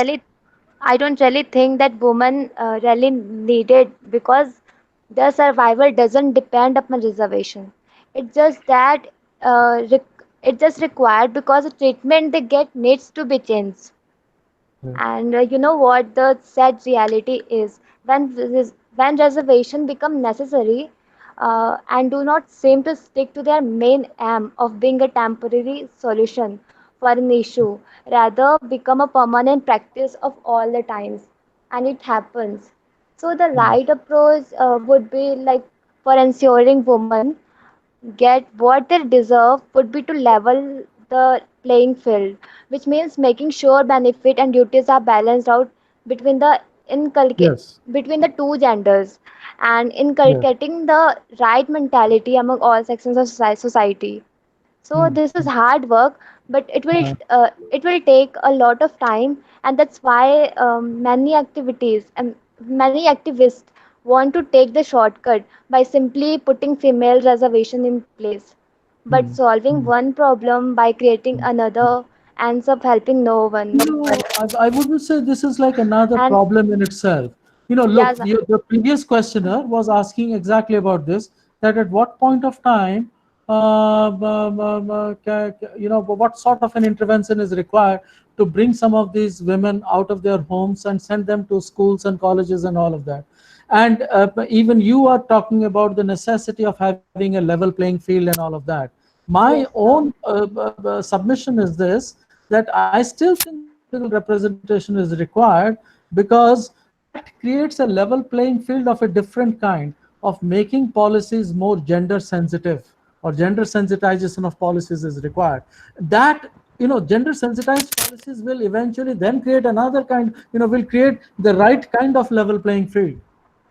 I don't really think that women really need it because their survival doesn't depend upon reservation. It's just that it just required because the treatment they get needs to be changed. Yeah. And you know what the sad reality is when reservation become necessary and do not seem to stick to their main aim of being a temporary solution for an issue, rather become a permanent practice of all the times, and it happens. So the Hmm. right approach would be like for ensuring women get what they deserve would be to level the playing field, which means making sure benefit and duties are balanced out between the inculcate Yes. between the two genders and Yes. inculcating the right mentality among all sections of society. So Hmm. this is hard work, but Uh, it will take a lot of time, and that's why many activities and many activists want to take the shortcut by simply putting female reservation in place. But hmm. solving Hmm. one problem by creating Hmm. another ends up helping no one. I wouldn't say this is like another And problem in itself. Look, yes, the previous questioner was asking exactly about this, that at what point of time, what sort of an intervention is required to bring some of these women out of their homes and send them to schools and colleges and all of that. And even you are talking about the necessity of having a level playing field and all of that. My yes, own submission is this, that I still think political representation is required, because that creates a level playing field of a different kind, of making policies more gender sensitive, or gender sensitization of policies is required. That gender sensitized policies will eventually then create another kind, will create the right kind of level playing field.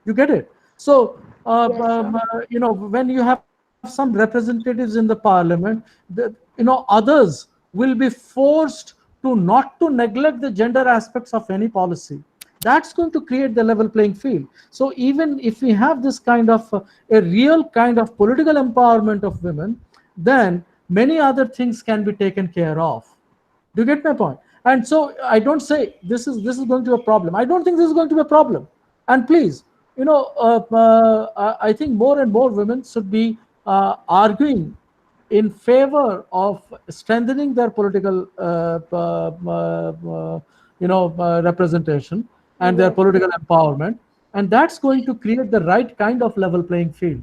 You get it? So yes, sir. when you have some representatives in the parliament, others will be forced to not to neglect the gender aspects of any policy. That's going to create the level playing field. So even if we have this kind of a real kind of political empowerment of women, then many other things can be taken care of. Do you get my point? And so I don't say this is going to be a problem. I don't think this is going to be a problem. And please, I think more and more women should be arguing in favor of strengthening their political representation and their political empowerment, and that's going to create the right kind of level playing field.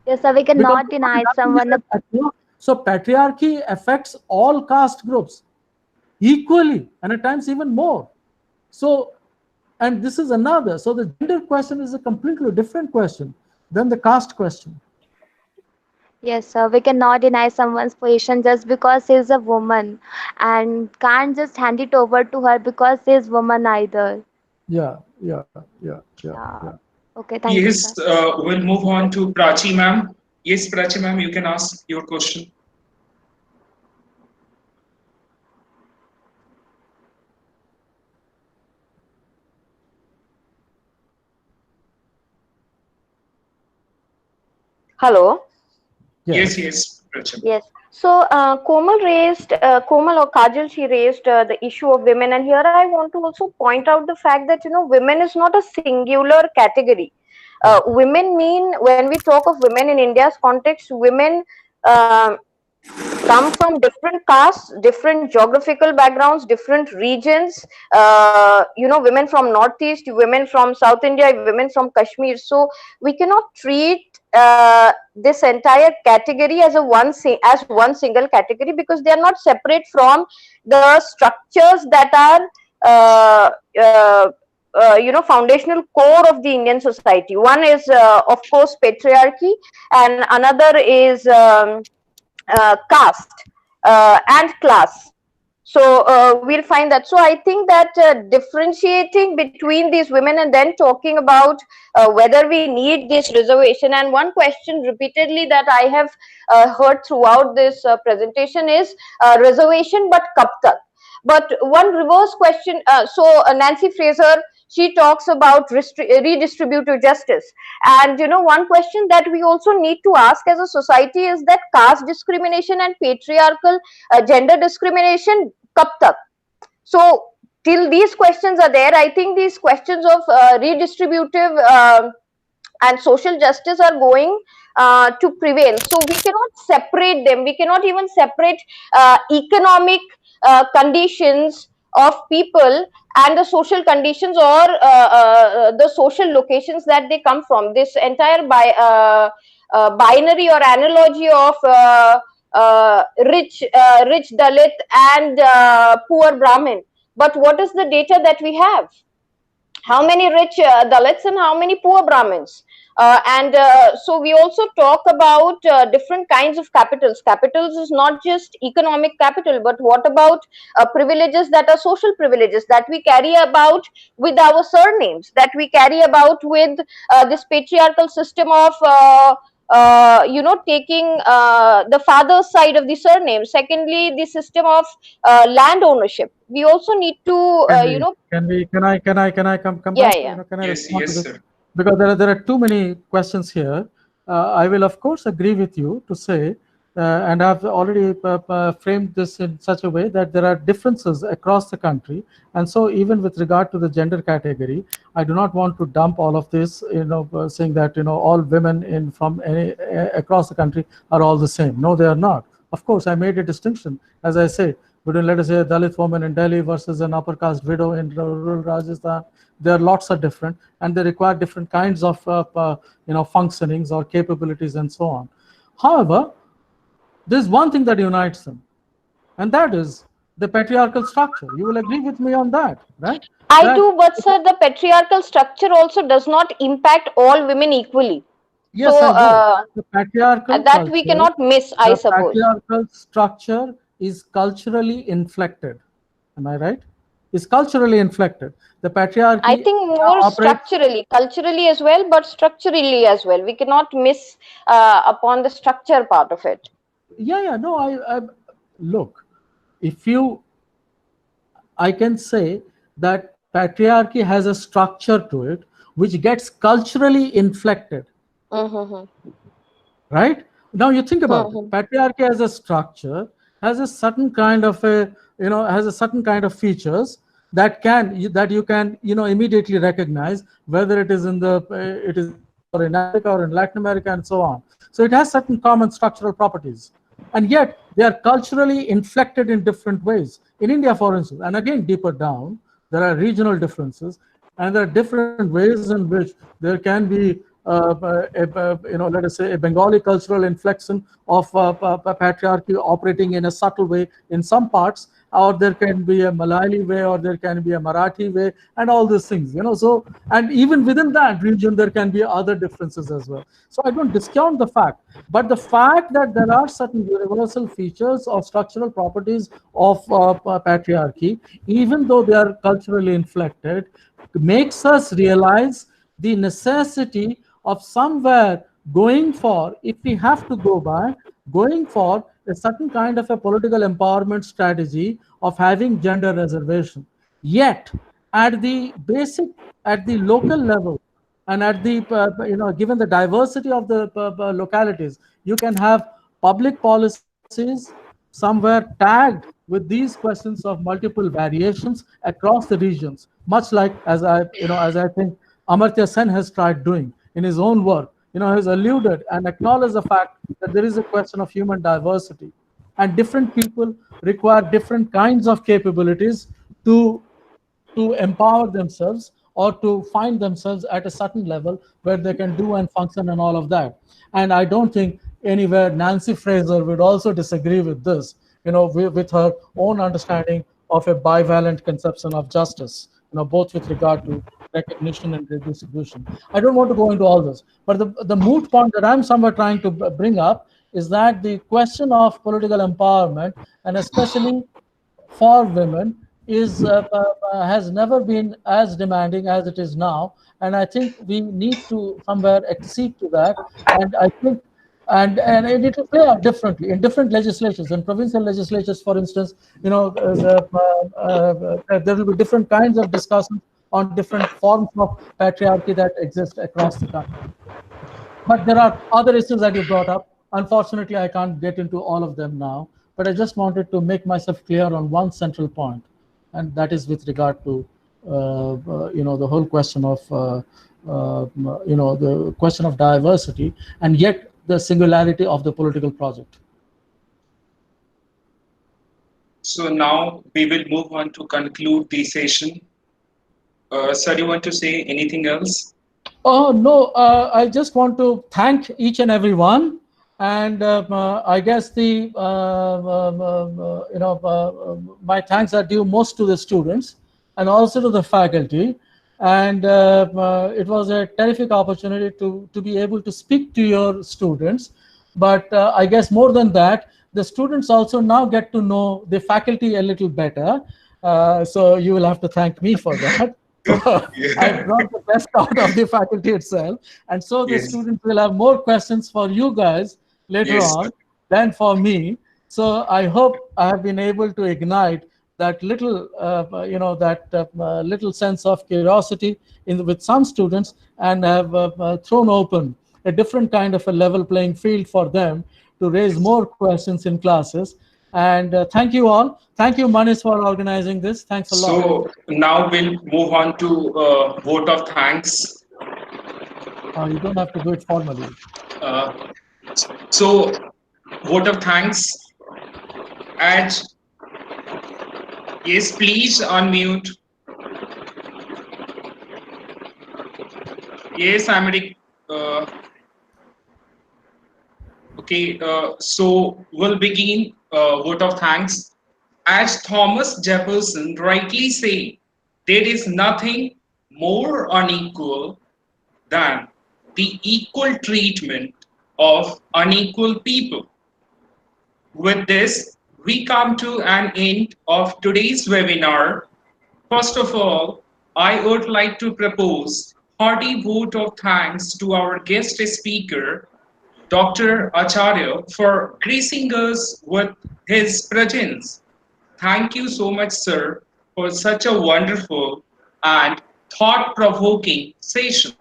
Yes, sir, we cannot deny someone the... So patriarchy affects all caste groups equally, and at times even more. So, and this is another. So the gender question is a completely different question than the caste question. Yes, sir, we cannot deny someone's position just because she's a woman, and can't just hand it over to her because she's woman either. Yeah. Okay, thank you, Yes, sir. we'll move on to Prachi ma'am. Yes, Prachi ma'am, you can ask your question. Hello. Yes, Prachi. Yes. So Komal or Kajal, she raised the issue of women, and here I want to also point out the fact that women is not a singular category. Women mean, when we talk of women in India's context, women come from different castes, different geographical backgrounds, different regions. Women from Northeast, women from South India, women from Kashmir. So we cannot treat this entire category as one single category, because they are not separate from the structures that are foundational core of the Indian society. One is of course patriarchy, and another is caste and class. So we'll find that. So I think that differentiating between these women and then talking about whether we need this reservation, and one question repeatedly that I have heard throughout this presentation is reservation, but kab tak? But one reverse question, Nancy Fraser, she talks about redistributive justice. And one question that we also need to ask as a society is that caste discrimination and patriarchal gender discrimination, kab tak? So till these questions are there, I think these questions of redistributive and social justice are going to prevail. So we cannot separate them. We cannot even separate economic conditions of people and the social conditions, or the social locations that they come from. This entire binary or analogy of rich Dalit and poor Brahmin. But what is the data that we have? How many rich Dalits and how many poor Brahmins? So we also talk about different kinds of capitals. Capitals is not just economic capital, but what about privileges that are social privileges that we carry about with our surnames, that we carry about with this patriarchal system of taking the father's side of the surname. Secondly, the system of land ownership. We also need to Can I come Yeah, back? yeah. Can I Yes, respond to yes, this? sir. Because there are too many questions here. I will of course agree with you to say, and I've already framed this in such a way that there are differences across the country, and so even with regard to the gender category, I do not want to dump all of this, saying that all women from across the country are all the same. No, they are not. Of course, I made a distinction, as I say, between, let us say, a Dalit woman in Delhi versus an upper caste widow in rural Rajasthan. There are lots of different, and they require different kinds of functionings or capabilities and so on. However, there's one thing that unites them, and that is the patriarchal structure. You will agree with me on that, right? I do, but sir, the patriarchal structure also does not impact all women equally. Yes, So I know. The patriarchal that we cannot miss, I suppose. The patriarchal structure is culturally inflected. Am I right? Is culturally inflected. The patriarchy, I think more structurally, culturally as well, but structurally as well. We cannot miss upon the structure part of it. Yeah. No, I look. I can say that patriarchy has a structure to it which gets culturally inflected. Mm-hmm. Right? Now you think about it. Patriarchy as a structure has a certain kind of features that you can immediately recognize, whether it is in the it is or in Africa or in Latin America and so on. So it has certain common structural properties, and yet they are culturally inflected in different ways. In India, for instance, and again deeper down, there are regional differences, and there are different ways in which there can be let us say a Bengali cultural inflection of patriarchy operating in a subtle way in some parts, or there can be a Malayali way, or there can be a Marathi way, and all these things, So, and even within that region, there can be other differences as well. So I don't discount the fact, but the fact that there are certain universal features or structural properties of patriarchy, even though they are culturally inflected, makes us realize the necessity of somewhere going for, if we have to going for a certain kind of a political empowerment strategy of having gender reservation. Yet, at the local level, and at the given the diversity of the localities, you can have public policies somewhere tagged with these questions of multiple variations across the regions, much like as I think Amartya Sen has tried doing in his own work. Has alluded and acknowledged the fact that there is a question of human diversity, and different people require different kinds of capabilities to empower themselves or to find themselves at a certain level where they can do and function and all of that. And I don't think anywhere Nancy Fraser would also disagree with this, with her own understanding of a bivalent conception of justice, both with regard to recognition and redistribution. I don't want to go into all this, but the moot point that I'm somewhere trying to bring up is that the question of political empowerment, and especially for women, has never been as demanding as it is now, and I think we need to somewhere accede to that. And I think, and it will play out differently in different legislatures. In provincial legislatures, for instance, there will be different kinds of discussions on different forms of patriarchy that exist across the country. But there are other issues that you brought up. Unfortunately, I can't get into all of them now, but I just wanted to make myself clear on one central point, and that is with regard to the whole question of the question of diversity, and yet the singularity of the political project. So now we will move on to conclude the session. Sir, you want to say anything else? Oh no, I just want to thank each and every one, and I guess my thanks are due most to the students and also to the faculty. And it was a terrific opportunity to be able to speak to your students. But I guess more than that, the students also now get to know the faculty a little better. So you will have to thank me for that. So I brought the best out of the faculty itself. And so the students will have more questions for you guys later on than for me. So I hope I have been able to ignite that little, little sense of curiosity with some students, and have thrown open a different kind of a level playing field for them to raise more questions in classes. And thank you all. Thank you, Manish, for organizing this. Thanks a lot. So now we'll move on to vote of thanks. You don't have to do it formally. So vote of thanks. Yes, please unmute. Yes, I'm ready. Okay, so we'll begin vote of thanks. As Thomas Jefferson rightly said, there is nothing more unequal than the equal treatment of unequal people. With this, we come to an end of today's webinar. First of all, I would like to propose hearty vote of thanks to our guest speaker, Dr. Acharya, for gracing us with his presence. Thank you so much, sir, for such a wonderful and thought-provoking session.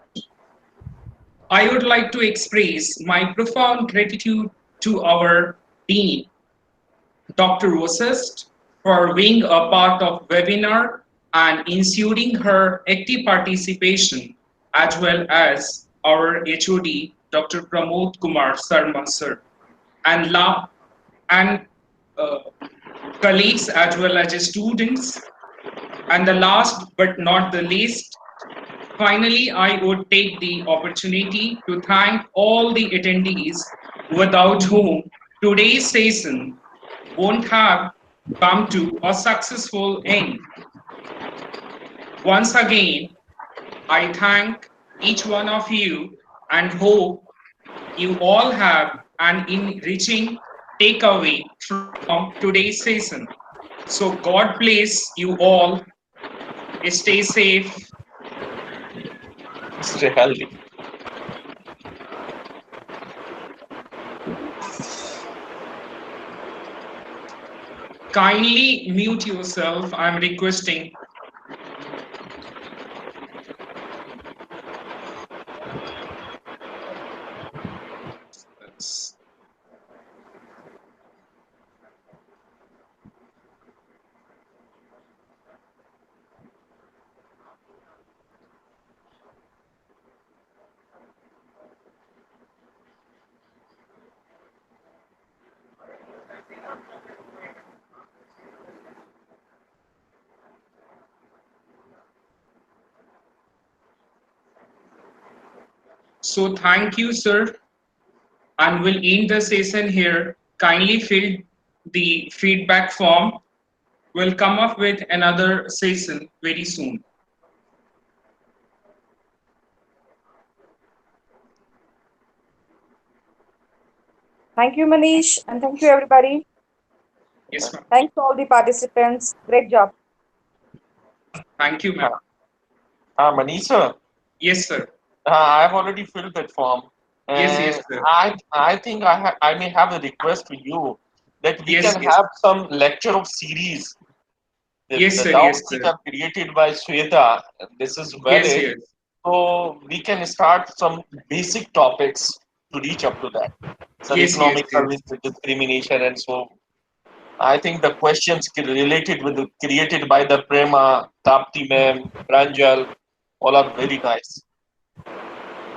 I would like to express my profound gratitude to our Dean, Dr. Rosest for being a part of webinar and ensuring her active participation, as well as our HOD, Dr. Pramod Kumar Sarma sir, and colleagues as well as students. And the last but not the least, finally, I would take the opportunity to thank all the attendees without whom today's session won't have come to a successful end. Once again, I thank each one of you and hope you all have an enriching takeaway from today's session. So God bless you all. Stay safe. Stay healthy. Kindly mute yourself. I'm requesting. So thank you, sir, and we'll end the session here. Kindly fill the feedback form. We'll come up with another session very soon. Thank you, Manish, and thank you, everybody. Yes, ma'am. Thanks to all the participants. Great job. Thank you, ma'am. Manish sir. Yes, sir. I've already filled that form. Yes, sir. I think I may have a request to you that we Yes, can yes. have some lecture of series. Yes, The sir. doubts Yes, sir. which are created by Shweta, this is valid. Yes, yes. So we can start some basic topics to reach up to that. Some Yes, economic yes, service discrimination and so. I think the questions related with created by the Prema, Tapti ma'am, Pranjal, all are very nice.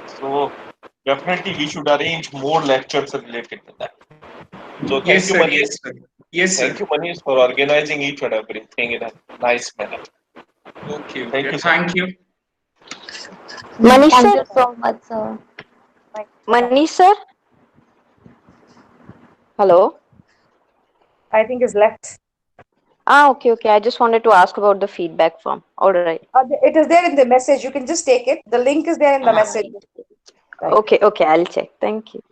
So definitely we should arrange more lectures related to that. So thank Yes, you, sir. Manish. Yes, sir. Yes, Thank sir. you, Manish, for organizing each and everything in a nice manner. Okay. Thank you, sir. Thank you. Manish Thank sir. you so much, sir. Manish sir. Hello. I think is left. Okay, okay. I just wanted to ask about the feedback form. All right. It is there in the message. You can just take it. The link is there in the message. Right. Okay, okay. I'll check. Thank you.